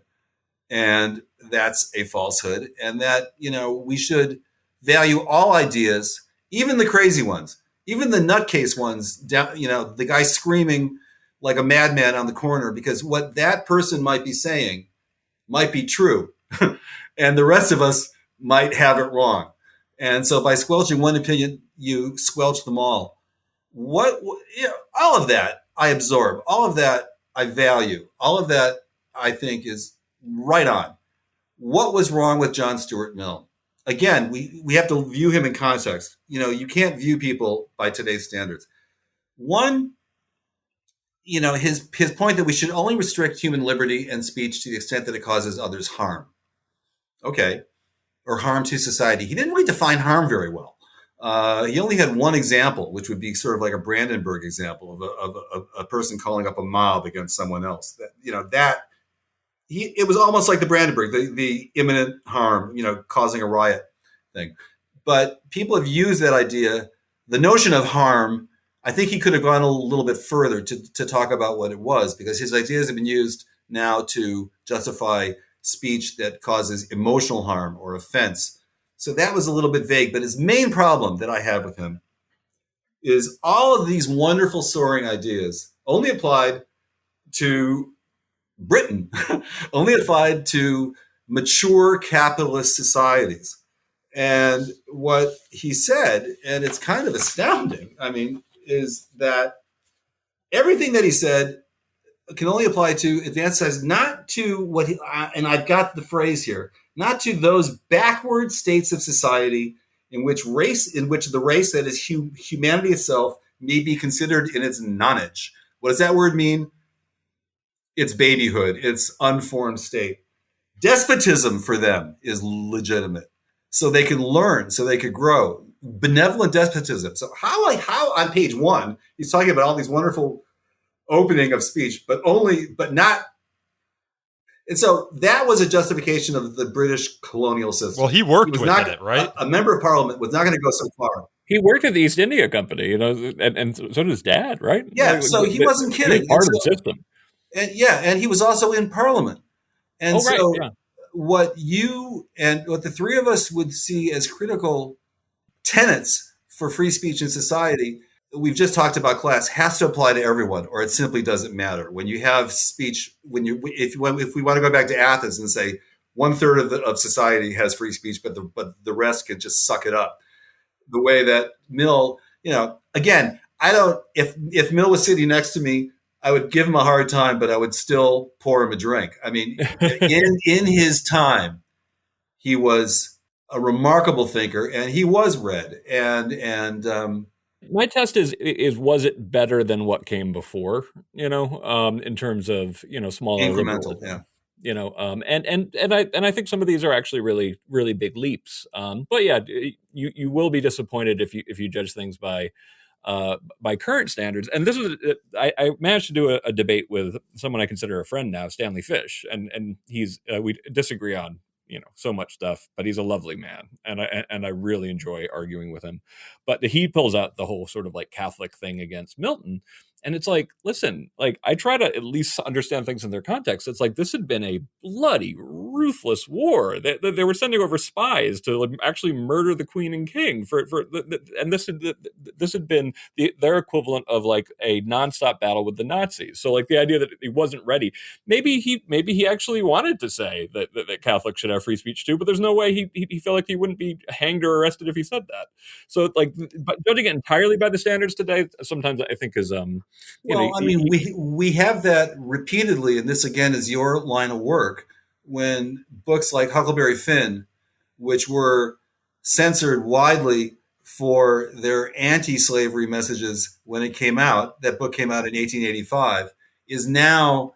and that's a falsehood, and that, we should value all ideas, even the crazy ones, even the nutcase ones, the guy screaming like a madman on the corner, because what that person might be saying might be true, and the rest of us might have it wrong. And so by squelching one opinion, you squelch them all. All of that I absorb, all of that I value, all of that I think is right on. What was wrong with John Stuart Mill? Again, we have to view him in context. You can't view people by today's standards. One, his point that we should only restrict human liberty and speech to the extent that it causes others harm. Okay. Or harm to society. He didn't really define harm very well. He only had one example, which would be sort of like a Brandenburg example of a person calling up a mob against someone else. It was almost like the Brandenburg, the imminent harm, causing a riot thing. But people have used that idea, the notion of harm. I think he could have gone a little bit further to talk about what it was, because his ideas have been used now to justify speech that causes emotional harm or offense. So that was a little bit vague, but his main problem that I have with him is all of these wonderful soaring ideas only applied to Britain, only applied to mature capitalist societies. And what he said, and it's kind of astounding, I mean, is that everything that he said can only apply to advanced societies, not to what and I've got the phrase here, not to those backward states of society in which the race that is humanity itself may be considered in its nonage. What does that word mean? It's babyhood. It's unformed state. Despotism for them is legitimate. so they can learn, so they could grow. Benevolent despotism. So how on page 1, he's talking about all these wonderful opening of speech, but not. And so that was a justification of the British colonial system. Well, he worked within it, right? A member of parliament was not going to go so far. He worked at the East India Company, and so did his dad, right? Yeah, so he wasn't kidding. He was part of the system. And he was also in parliament. And so yeah. what the three of us would see as critical tenets for free speech in society, we've just talked about class, has to apply to everyone, or it simply doesn't matter. When you have speech, if we want to go back to Athens and say 1/3 of society has free speech, but the rest can just suck it up. The way that Mill, again, if Mill was sitting next to me, I would give him a hard time, but I would still pour him a drink. I mean, in his time, he was a remarkable thinker, and he was read. And my test is was it better than what came before? In terms of smaller incremental, liberalism. And I think some of these are actually really, really big leaps. But yeah, you will be disappointed if you judge things by current standards. And this was I managed to do a debate with someone I consider a friend now, Stanley Fish, and he's we disagree on so much stuff, but he's a lovely man, and I really enjoy arguing with him. But he pulls out the whole sort of like Catholic thing against Milton. And it's like, listen, like I try to at least understand things in their context. It's like this had been a bloody, ruthless war. They were sending over spies to actually murder the queen and king and this had been their equivalent of like a nonstop battle with the Nazis. So like the idea that he wasn't ready, maybe he actually wanted to say that Catholics should have free speech too, but there's no way he felt like he wouldn't be hanged or arrested if he said that. So like, but judging it entirely by the standards today, sometimes I think is we have that repeatedly, and this again is your line of work, when books like Huckleberry Finn, which were censored widely for their anti-slavery messages when it came out, that book came out in 1885, is now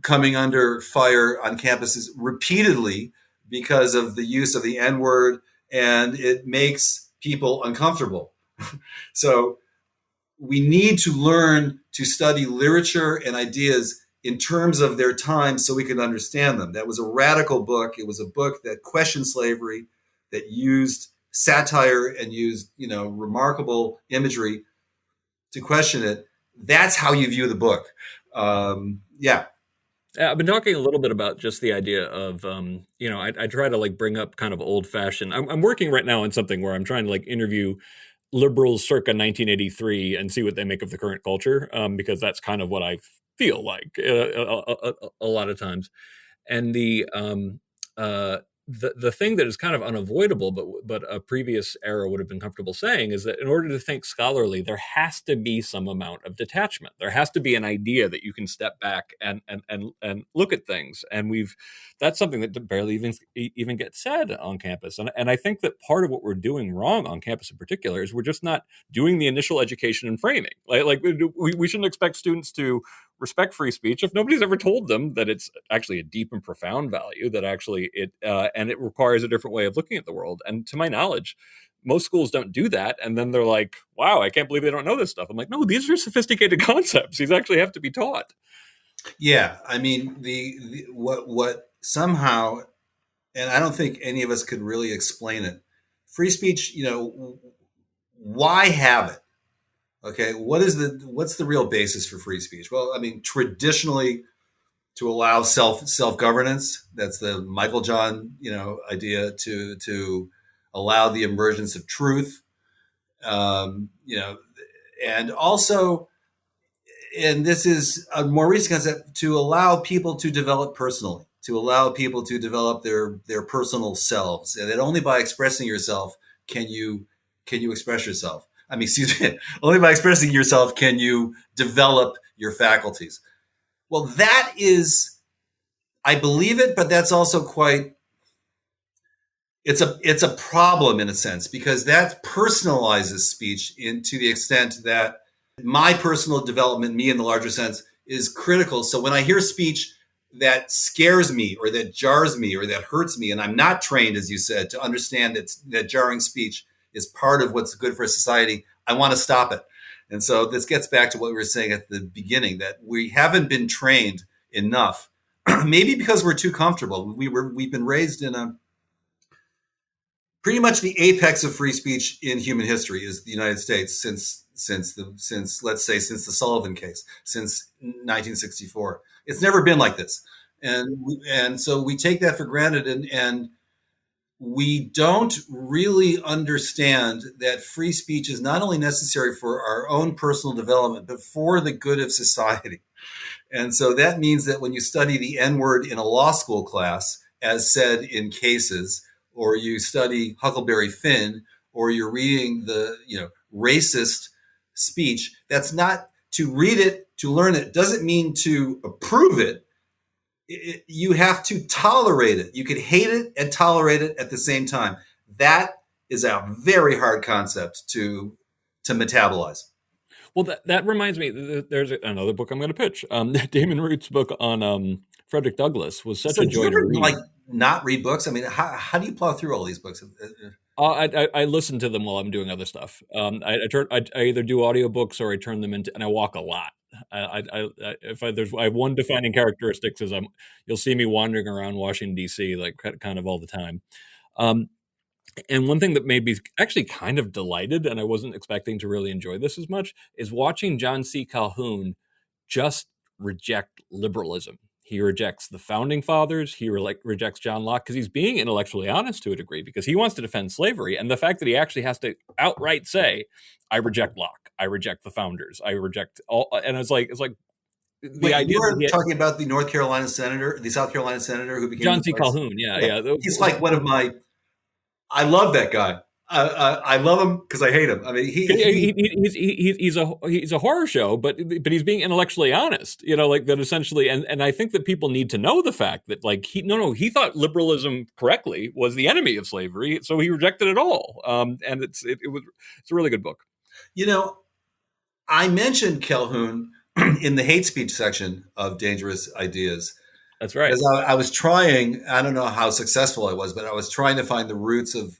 coming under fire on campuses repeatedly because of the use of the N-word, and it makes people uncomfortable. So we need to learn to study literature and ideas in terms of their time so we can understand them. That was a radical book. It was a book that questioned slavery, that used satire and used, remarkable imagery to question it. That's how you view the book. Yeah. I've been talking a little bit about just the idea of, I try to like bring up kind of old fashioned. I'm working right now on something where I'm trying to like interview liberals circa 1983 and see what they make of the current culture, because that's kind of what I feel like a lot of times. And the thing that is kind of unavoidable, but a previous era would have been comfortable saying, is that in order to think scholarly, there has to be some amount of detachment. There has to be an idea that you can step back and look at things. And that's something that barely even gets said on campus. And I think that part of what we're doing wrong on campus in particular is we're just not doing the initial education and framing. Like we shouldn't expect students to respect free speech if nobody's ever told them that it's actually a deep and profound value, that actually it requires a different way of looking at the world. And to my knowledge, most schools don't do that. And then they're like, wow, I can't believe they don't know this stuff. I'm like, no, these are sophisticated concepts. These actually have to be taught. Yeah. I mean, what somehow, and I don't think any of us could really explain it. Free speech, why have it? Okay, what's the real basis for free speech? Well, I mean, traditionally, to allow self-governance. That's the Michael John, idea to allow the emergence of truth. And also, and this is a more recent concept, to allow people to develop personally, to allow people to develop their personal selves, and that only by expressing yourself can you express yourself. I mean, excuse me, only by expressing yourself can you develop your faculties. Well, that is, I believe it, but that's also it's a problem in a sense, because that personalizes speech to the extent that my personal development, me in the larger sense, is critical. So when I hear speech that scares me or that jars me or that hurts me, and I'm not trained, as you said, to understand that jarring speech is part of what's good for society, I want to stop it. And so this gets back to what we were saying at the beginning, that we haven't been trained enough, maybe because we're too comfortable. We've been raised in a pretty much the apex of free speech in human history is the United States since the Sullivan case, since 1964. It's never been like this. And so we take that for granted, and we don't really understand that free speech is not only necessary for our own personal development, but for the good of society. And so that means that when you study the N-word in a law school class, as said in cases, or you study Huckleberry Finn, or you're reading the racist speech, that's not to read it, to learn it, doesn't mean to approve it. You have to tolerate it. You could hate it and tolerate it at the same time. That is a very hard concept to metabolize. Well, that reminds me, there's another book I'm going to pitch. Damon Root's book on Frederick Douglass was such a joy to read. Not read books? I mean, how do you plow through all these books? I listen to them while I'm doing other stuff. I either do audiobooks or I turn them into, and I walk a lot. I have one defining characteristics is you'll see me wandering around Washington D.C. like kind of all the time. And one thing that made me actually kind of delighted, and I wasn't expecting to really enjoy this as much, is watching John C. Calhoun just reject liberalism. He rejects the founding fathers. He rejects John Locke because he's being intellectually honest to a degree, because he wants to defend slavery. And the fact that he actually has to outright say, I reject Locke, I reject the founders, I reject all. And it's like the Wait, idea. You were talking about the South Carolina senator who became John C. Calhoun. Yeah. He's like one of my. I love that guy. I love him because I hate him. I mean, he's a horror show, but he's being intellectually honest. Like that essentially. And I think that people need to know the fact that he thought liberalism correctly was the enemy of slavery, so he rejected it all. And it's a really good book. I mentioned Calhoun in the hate speech section of Dangerous Ideas. That's right. Because I was trying, I don't know how successful I was, but I was trying to find the roots of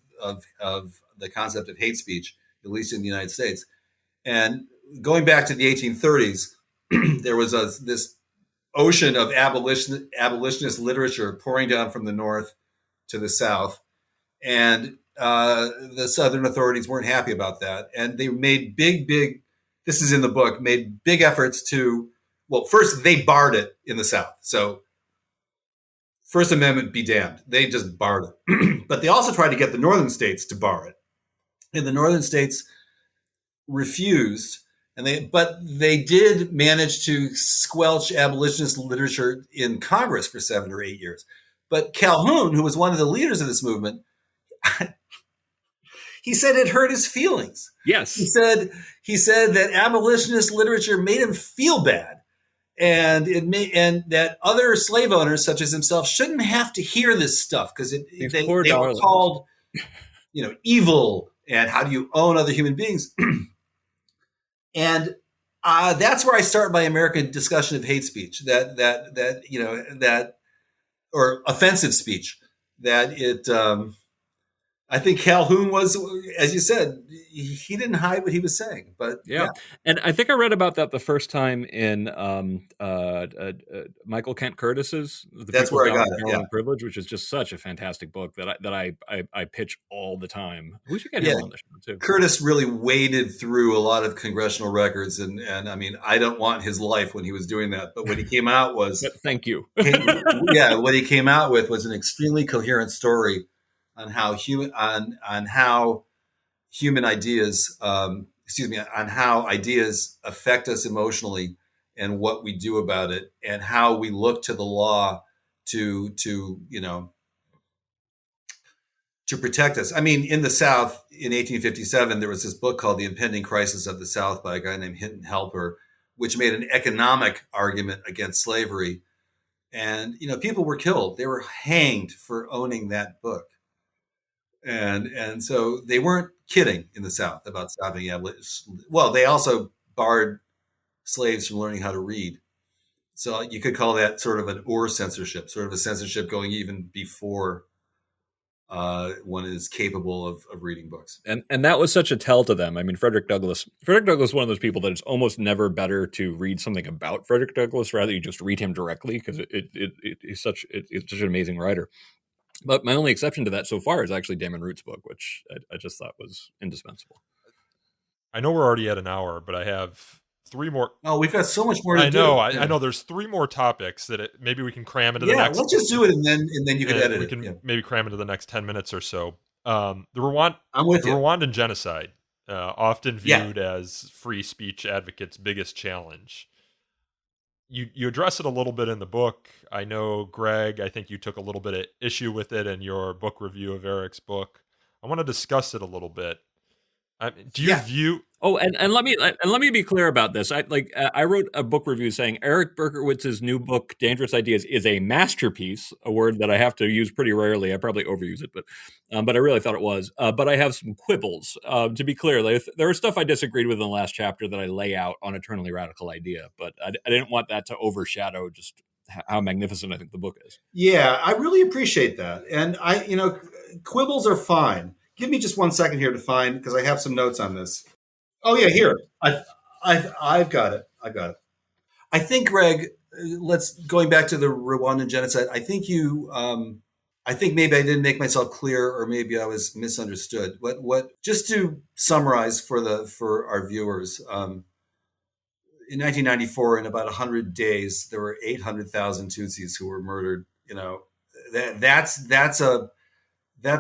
the concept of hate speech, at least in the United States. And going back to the 1830s, there was this ocean of abolitionist literature pouring down from the North to the South. And the Southern authorities weren't happy about that. And they made big, this is in the book, made big efforts to, well, first they barred it in the South. So First Amendment be damned. They just barred it. But they also tried to get the northern states to bar it. And the northern states refused. But they did manage to squelch abolitionist literature in Congress for 7 or 8 years. But Calhoun, who was one of the leaders of this movement, he said it hurt his feelings. Yes. He said that abolitionist literature made him feel bad. And that other slave owners, such as himself, shouldn't have to hear this stuff because they were called, evil. And how do you own other human beings? And that's where I start my American discussion of hate speech. Or offensive speech. I think Calhoun was, as you said, he didn't hide what he was saying. But yeah. And I think I read about that the first time in Michael Kent Curtis's That's where I got it. Yeah. Privilege, which is just such a fantastic book that I pitch all the time. We should get him on the show too. Curtis really waded through a lot of congressional records, and I mean, I don't want his life when he was doing that. But what he came out was thank you. What he came out with was an extremely coherent story on how human ideas, on how ideas affect us emotionally and what we do about it, and how we look to the law to protect us. I mean, in the South in 1857, there was this book called The Impending Crisis of the South by a guy named Hinton Helper, which made an economic argument against slavery. And, people were killed. They were hanged for owning that book. And so they weren't kidding in the South about stopping abolition. Well, they also barred slaves from learning how to read. So you could call that sort of an or censorship, sort of a censorship going even before one is capable of reading books. And that was such a tell to them. I mean, Frederick Douglass is one of those people that it's almost never better to read something about Frederick Douglass, rather you just read him directly, because it's such an amazing writer. But my only exception to that so far is actually Damon Root's book, which I just thought was indispensable. I know we're already at an hour, but I have 3 more. Oh, we've got so much more to do. I know. There's 3 more topics that maybe we can cram into the next. Yeah, let's just do it, and then you can edit it. We can Yeah. maybe cram into the next 10 minutes or so. I'm with you. Rwandan genocide, often viewed as free speech advocates' biggest challenge. You address it a little bit in the book. I know, Greg, I think you took a little bit of issue with it in your book review of Eric's book. I want to discuss it a little bit. Do you view? Oh, and let me be clear about this. I wrote a book review saying Eric Berkowitz's new book, Dangerous Ideas, is a masterpiece. A word that I have to use pretty rarely. I probably overuse it, but I really thought it was. But I have some quibbles. To be clear, there was stuff I disagreed with in the last chapter that I lay out on Eternally Radical Idea, but I didn't want that to overshadow just how magnificent I think the book is. Yeah, I really appreciate that, and quibbles are fine. Give me just 1 second here to find, because I have some notes on this. Oh yeah, here. I've got it. I think, Greg, going back to the Rwandan genocide. I think I think maybe I didn't make myself clear, or maybe I was misunderstood. What? Just to summarize for our viewers, in 1994, in about 100 days, there were 800,000 Tutsis who were murdered. That's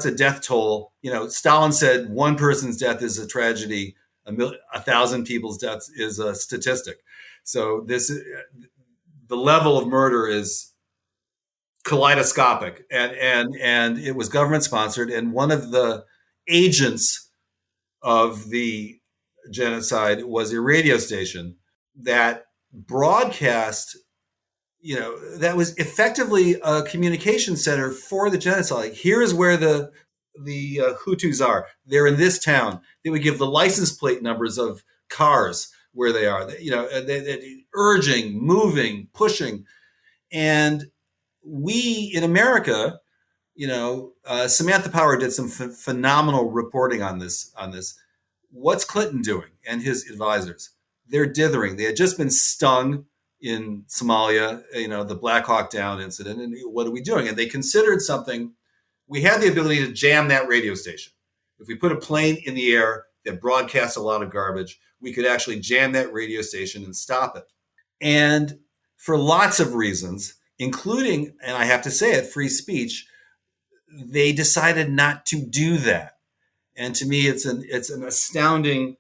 a death toll. Stalin said one person's death is a tragedy. 1,000 people's deaths is a statistic. So the level of murder is kaleidoscopic, and it was government sponsored. And one of the agents of the genocide was a radio station that broadcast, that was effectively a communication center for the genocide. Like, here is where the Hutus are. They're in this town. They would give the license plate numbers of cars where they are. They're urging, moving, pushing. And we in America, Samantha Power did some phenomenal reporting on this. What's Clinton doing and his advisors? They're dithering. They had just been stung in Somalia, the Black Hawk Down incident. And what are we doing? And they considered something. We had the ability to jam that radio station. If we put a plane in the air that broadcasts a lot of garbage, we could actually jam that radio station and stop it. And for lots of reasons, including, and I have to say it, free speech, they decided not to do that. And to me, it's an astounding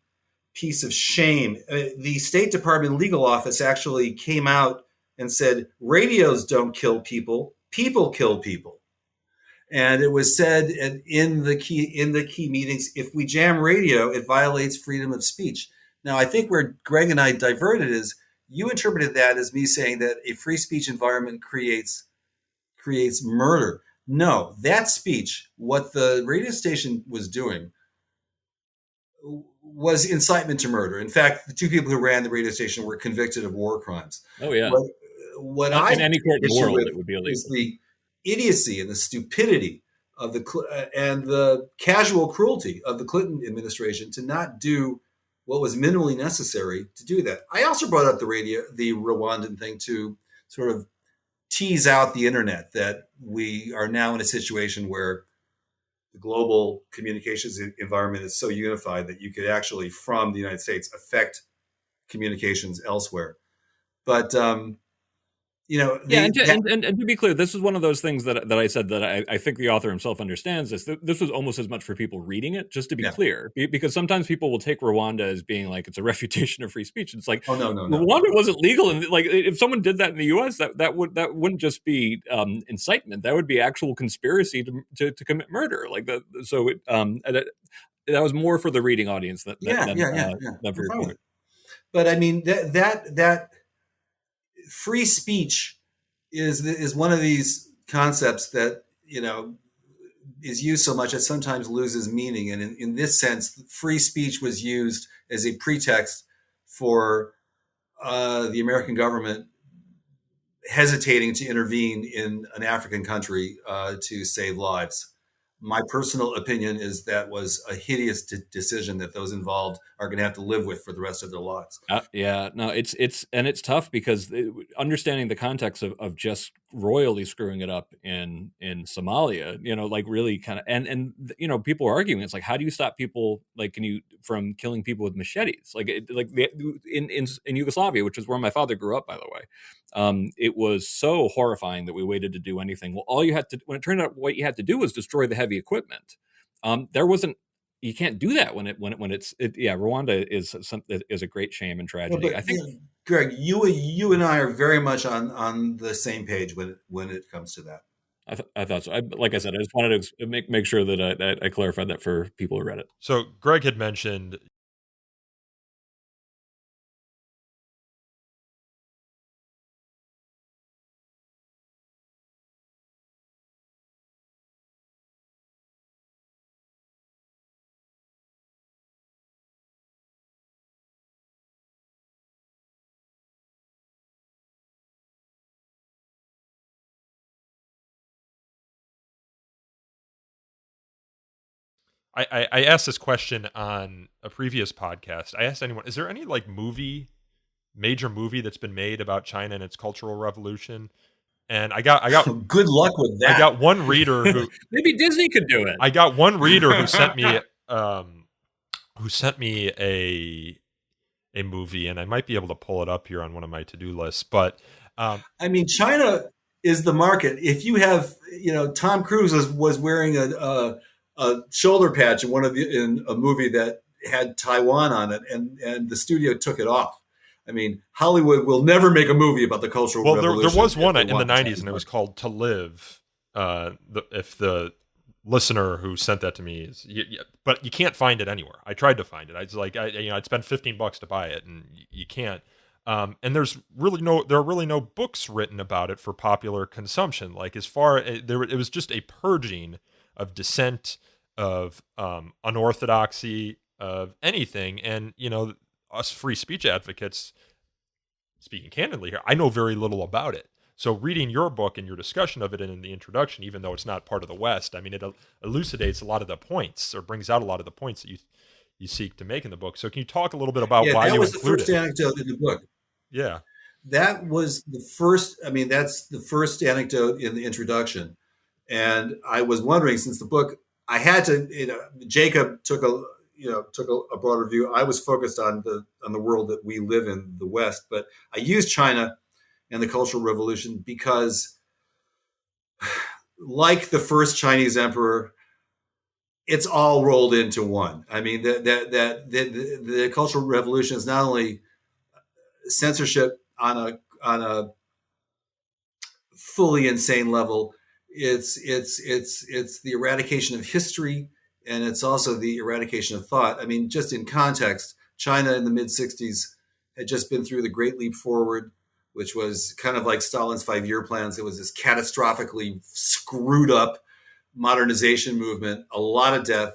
piece of shame. The State Department legal office actually came out and said, radios don't kill people, people kill people. And it was said in the key meetings, if we jam radio, it violates freedom of speech. Now, I think where Greg and I diverted is, you interpreted that as me saying that a free speech environment creates murder. No, that speech, what the radio station was doing, was incitement to murder. In fact, the 2 people who ran the radio station were convicted of war crimes. Oh yeah. What I in any court in the world, it would be illegal. Is the idiocy and the stupidity of the casual cruelty of the Clinton administration to not do what was minimally necessary to do that. I also brought up the Rwandan thing to sort of tease out the internet, that we are now in a situation where the global communications environment is so unified that you could actually, from the United States, affect communications elsewhere. But and to be clear, this is one of those things that I said that I think the author himself understands this. This was almost as much for people reading it, just to be clear, because sometimes people will take Rwanda as being like it's a refutation of free speech. It's like, oh no, Rwanda wasn't legal, and like if someone did that in the U.S., that wouldn't just be incitement. That would be actual conspiracy to commit murder. Like that. So that was more for the reading audience than for your point. But I mean that free speech is one of these concepts that is used so much it sometimes loses meaning. And in this sense, free speech was used as a pretext for the American government hesitating to intervene in an African country to save lives. My personal opinion is that was a hideous decision that those involved are going to have to live with for the rest of their lives. Yeah, no, it's tough because understanding the context of just royally screwing it up in Somalia, like really kind of, and people are arguing, it's like, how do you stop people, like, from killing people with machetes, in Yugoslavia, which is where my father grew up, by the way. It was so horrifying that we waited to do anything. Well, when it turned out, what you had to do was destroy the heavy equipment. There wasn't. You can't do that when it's Rwanda is a great shame and tragedy. But, I think, Greg, you and I are very much on the same page when it comes to that. I thought so. Like I said, I just wanted to make sure that I clarified that for people who read it. So Greg had mentioned I asked this question on a previous podcast. I asked anyone, is there any like major movie that's been made about China and its cultural revolution? And I got good luck with that. I got one reader who maybe Disney could do it. I got one reader who sent me a movie, and I might be able to pull it up here on one of my to-do lists. But I mean, China is the market. If you have, Tom Cruise was wearing a shoulder patch in a movie that had Taiwan on it, and the studio took it off. I mean, Hollywood will never make a movie about the Cultural Revolution. Well, there was one in the 90s, and it was called To Live. If the listener who sent that to me is, but you can't find it anywhere. I tried to find it. I was like, I'd spend $15 to buy it, and you can't. And there are really no books written about it for popular consumption. Like it was just a purging of dissent, of unorthodoxy, of anything. And us free speech advocates, speaking candidly here, I know very little about it. So reading your book and your discussion of it in the introduction, even though it's not part of the West, I mean, it elucidates a lot of the points, or brings out a lot of the points that you seek to make in the book. So can you talk a little bit about why you included it? That was the first anecdote in the book. Yeah. That was the first, that's the first anecdote in the introduction. And I was wondering, since the book, I had to, Jacob took a broader view. I was focused on the world that we live in, the West, but I used China and the Cultural Revolution because, like the first Chinese emperor, it's all rolled into one. I mean, the Cultural Revolution is not only censorship on a fully insane level. It's the eradication of history, and it's also the eradication of thought. I mean, just in context, China in the mid-'60s had just been through the Great Leap Forward, which was kind of like Stalin's 5-year plans. It was this catastrophically screwed up modernization movement, a lot of death,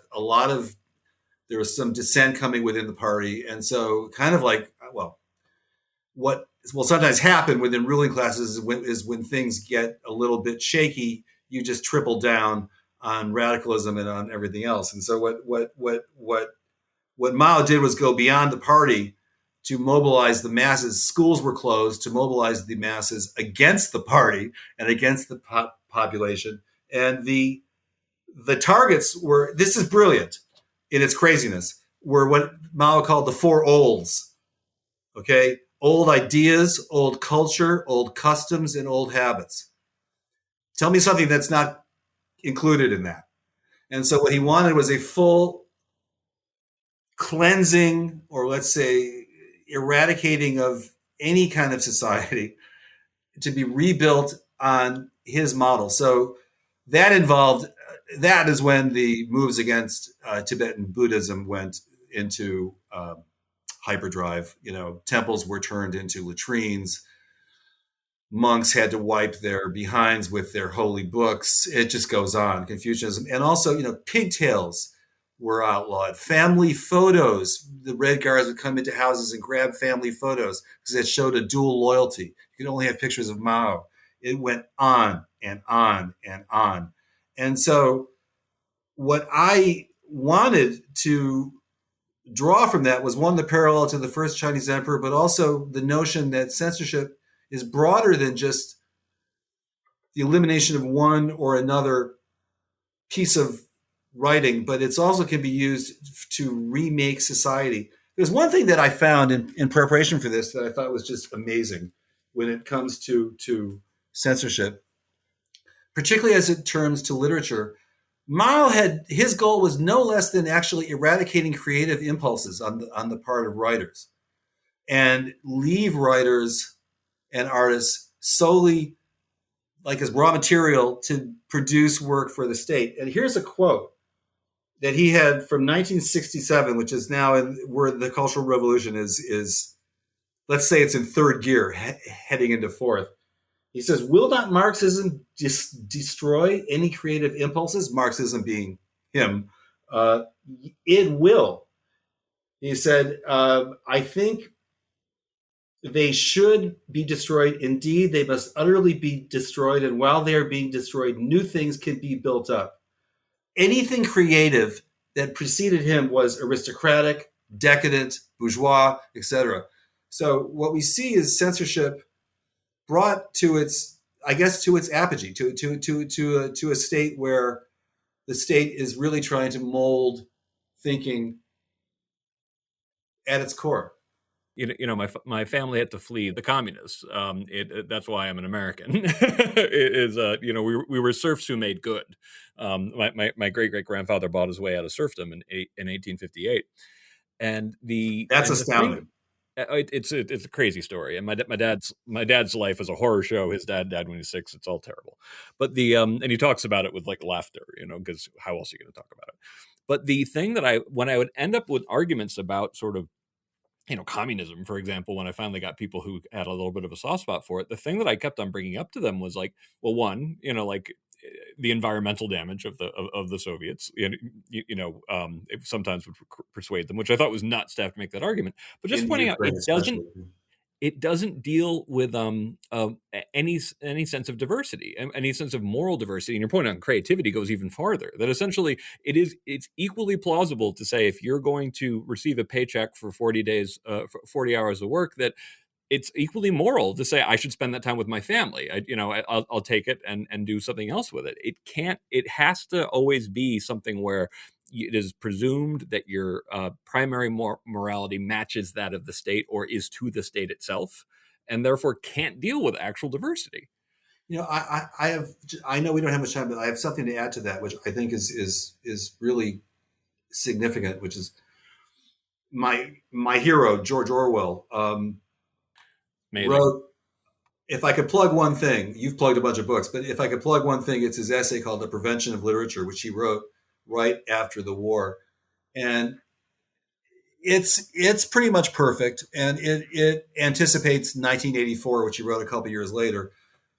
there was some dissent coming within the party. And so kind of like, what will sometimes happen within ruling classes is when things get a little bit shaky, you just triple down on radicalism and on everything else. And so what Mao did was go beyond the party to mobilize the masses. Schools were closed to mobilize the masses against the party and against the population. And the targets were, this is brilliant in its craziness, were what Mao called the four olds. Okay? Old ideas, old culture, old customs, and old habits. Tell me something that's not included in that. And so what he wanted was a full cleansing, or let's say eradicating of any kind of society, to be rebuilt on his model. So that is when the moves against Tibetan Buddhism went into hyperdrive. Temples were turned into latrines. Monks had to wipe their behinds with their holy books. It just goes on. Confucianism. And also, pigtails were outlawed. Family photos. The Red Guards would come into houses and grab family photos because it showed a dual loyalty. You could only have pictures of Mao. It went on and on and on. And so what I wanted to draw from that was, one, the parallel to the first Chinese emperor, but also the notion that censorship is broader than just the elimination of one or another piece of writing, but it's also can be used to remake society. There's one thing that I found in preparation for this that I thought was just amazing when it comes to censorship, particularly as it turns to literature. Mao his goal was no less than actually eradicating creative impulses on the part of writers, and leave writers and artists solely like as raw material to produce work for the state. And here's a quote that he had from 1967, which is now where the Cultural Revolution is, let's say it's in third gear, heading into fourth. He says, "Will not Marxism destroy any creative impulses?" Marxism being him. It will. He said, "I think they should be destroyed. Indeed, they must utterly be destroyed. And while they are being destroyed, new things can be built up." Anything creative that preceded him was aristocratic, decadent, bourgeois, etc. So what we see is censorship brought to its apogee, to a state where the state is really trying to mold thinking at its core. My family had to flee the communists. That's why I'm an American. We were serfs who made good. My great grandfather bought his way out of serfdom in 1858, and that's astounding. It's a crazy story, and my dad's life is a horror show. His dad died when he was 6. It's all terrible, but and he talks about it with like laughter, because how else are you going to talk about it? But the thing that when I would end up with arguments about sort of communism, for example, when I finally got people who had a little bit of a soft spot for it, the thing that I kept on bringing up to them was like, well, one, the environmental damage of the Soviets, it sometimes would persuade them, which I thought was nuts to have to make that argument. But just pointing out, it doesn't deal with any sense of diversity, any sense of moral diversity. And your point on creativity goes even farther. That essentially it's equally plausible to say, if you're going to receive a paycheck for 40 days, for 40 hours of work, that it's equally moral to say I should spend that time with my family. I'll take it and do something else with it. It has to always be something where it is presumed that your primary morality matches that of the state or is to the state itself, and therefore can't deal with actual diversity. I know we don't have much time, but I have something to add to that, which I think is really significant, which is my hero, George Orwell, wrote, if I could plug one thing, you've plugged a bunch of books, but if I could plug one thing, it's his essay called The Prevention of Literature, which he wrote right after the war. And it's pretty much perfect. And it anticipates 1984, which he wrote a couple years later,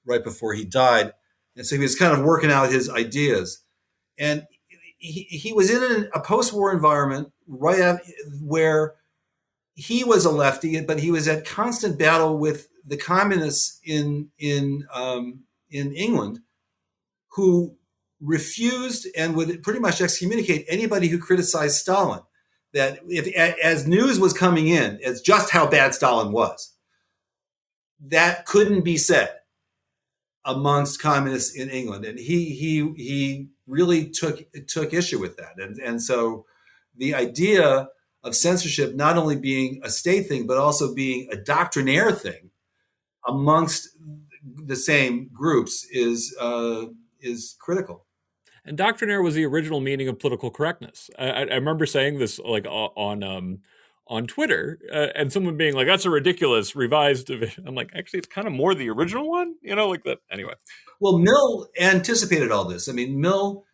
right before he died. And so he was kind of working out his ideas. And he was in a post-war environment where he was a lefty, but he was at constant battle with the communists in England, who refused and would pretty much excommunicate anybody who criticized Stalin. That as news was coming in as just how bad Stalin was, that couldn't be said amongst communists in England, and he really took issue with that, and so the idea of censorship not only being a state thing, but also being a doctrinaire thing amongst the same groups is critical. And doctrinaire was the original meaning of political correctness. I remember saying this like on Twitter, and someone being like, "That's a ridiculous revised." I'm like, actually, it's kind of more the original one, like that. Anyway. Well, Mill anticipated all this. I mean, Mill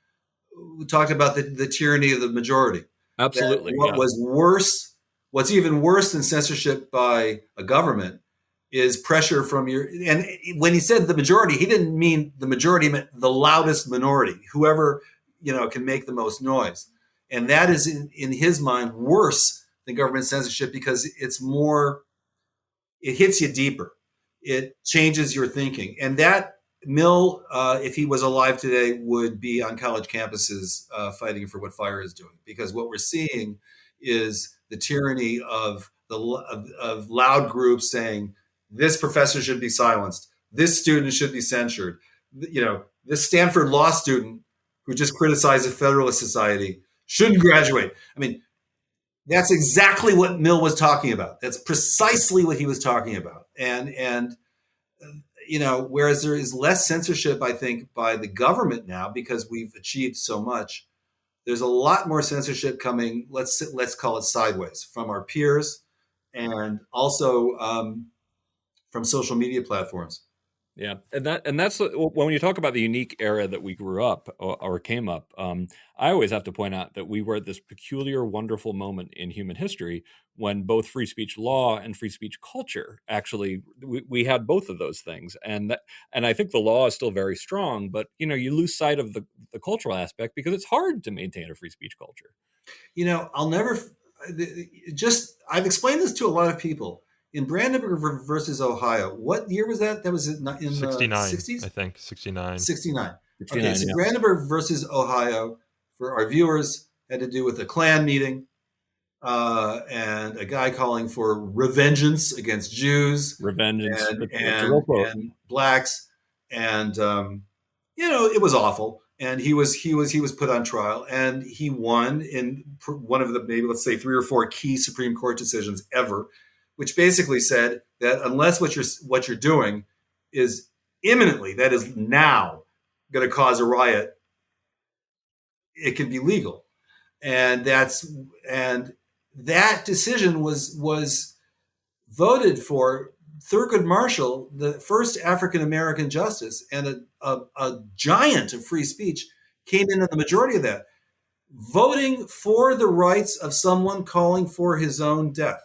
talked about the tyranny of the majority. Absolutely. What's even worse than censorship by a government is pressure from and when he said the majority, he didn't mean the majority, he meant the loudest minority, whoever, can make the most noise. And that is, in his mind, worse than government censorship because it hits you deeper. It changes your thinking. And that Mill, if he was alive today, would be on college campuses fighting for what FIRE is doing. Because what we're seeing is the tyranny of loud groups saying, this professor should be silenced. This student should be censured. This Stanford law student who just criticized the Federalist Society shouldn't graduate. I mean, that's exactly what Mill was talking about. That's precisely what he was talking about. And whereas there is less censorship, I think, by the government now because we've achieved so much, there's a lot more censorship coming, let's call it sideways, from our peers and also from social media platforms. Yeah, and that's when you talk about the unique era that we grew up or came up. I always have to point out that we were at this peculiar, wonderful moment in human history when both free speech law and free speech culture actually we had both of those things, and I think the law is still very strong, but you lose sight of the cultural aspect because it's hard to maintain a free speech culture. I'll never I've explained this to a lot of people. In Brandenburg versus Ohio, what year was that? That was in the 60s? I think, 69. 69. 69, Okay, so yeah. Brandenburg versus Ohio, for our viewers, had to do with a Klan meeting and a guy calling for revengeance against Jews. Revengeance. And blacks. And, it was awful. And he was put on trial, and he won in one of the, maybe let's say 3 or 4 key Supreme Court decisions ever, which basically said that unless what you're doing is imminently, that is now, going to cause a riot, it can be legal. And that decision was voted for. Thurgood Marshall, the first African American justice and a giant of free speech, came in on the majority of that, voting for the rights of someone calling for his own death.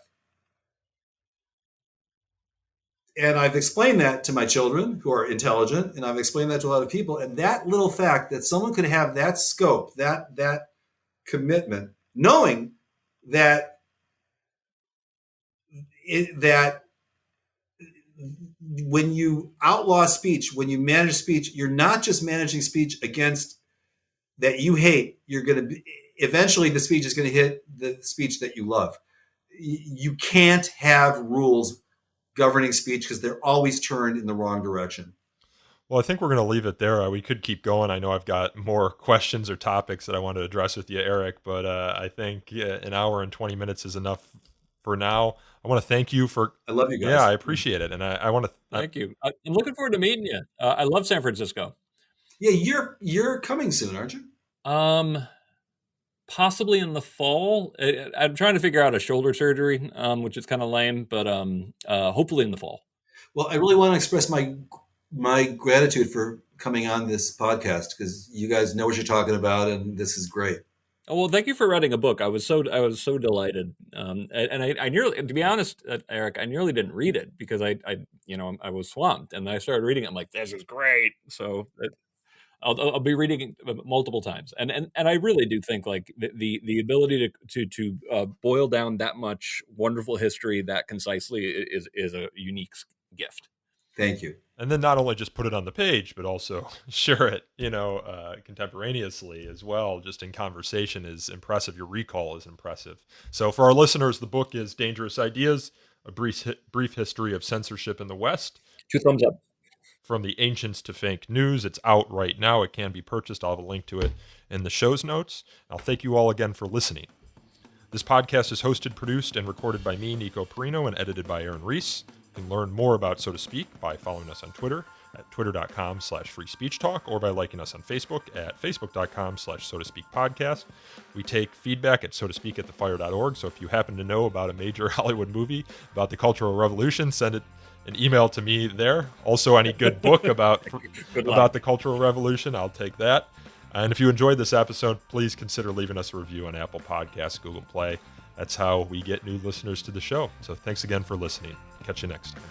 And I've explained that to my children who are intelligent, and I've explained that to a lot of people. And that little fact that someone could have that scope, that commitment, knowing that when you outlaw speech, when you manage speech, you're not just managing speech against that you hate. You're going to eventually the speech is going to hit the speech that you love. You can't have rules governing speech because they're always turned in the wrong direction. Well, I think we're going to leave it there. We could keep going. I know I've got more questions or topics that I want to address with you, Eric, but I think an hour and 20 minutes is enough for now. I want to thank you for. I love you guys. Yeah, I appreciate it, and I want to thank you. I'm looking forward to meeting you. I love San Francisco. Yeah, you're coming soon, aren't you? Possibly in the fall. I'm trying to figure out a shoulder surgery, which is kind of lame, but hopefully in the fall. Well, I really want to express my gratitude for coming on this podcast because you guys know what you're talking about, and this is great. Oh, well, thank you for writing a book. I was so delighted, and I nearly, to be honest, Eric, I nearly didn't read it because I was swamped, and I started reading it. I'm like, this is great. So I'll be reading it multiple times, and I really do think like the ability to boil down that much wonderful history that concisely is a unique gift. Thank you. And then not only just put it on the page, but also share it, contemporaneously as well, just in conversation is impressive. Your recall is impressive. So for our listeners, the book is Dangerous Ideas, A Brief History of Censorship in the West. 2 thumbs up. From the Ancients to Fake News. It's out right now. It can be purchased. I'll have a link to it in the show's notes. I'll thank you all again for listening. This podcast is hosted, produced, and recorded by me, Nico Perino, and edited by Aaron Reese. You can learn more about So to Speak by following us on Twitter at twitter.com/freespeechtalk or by liking us on Facebook at facebook.com/so to speak podcast. We take feedback at so to speak at thefire.org. So if you happen to know about a major Hollywood movie about the Cultural Revolution, send it an email to me there. Also, any good book about the Cultural Revolution, I'll take that. And if you enjoyed this episode, please consider leaving us a review on Apple Podcasts, Google Play. That's how we get new listeners to the show. So thanks again for listening. Catch you next time.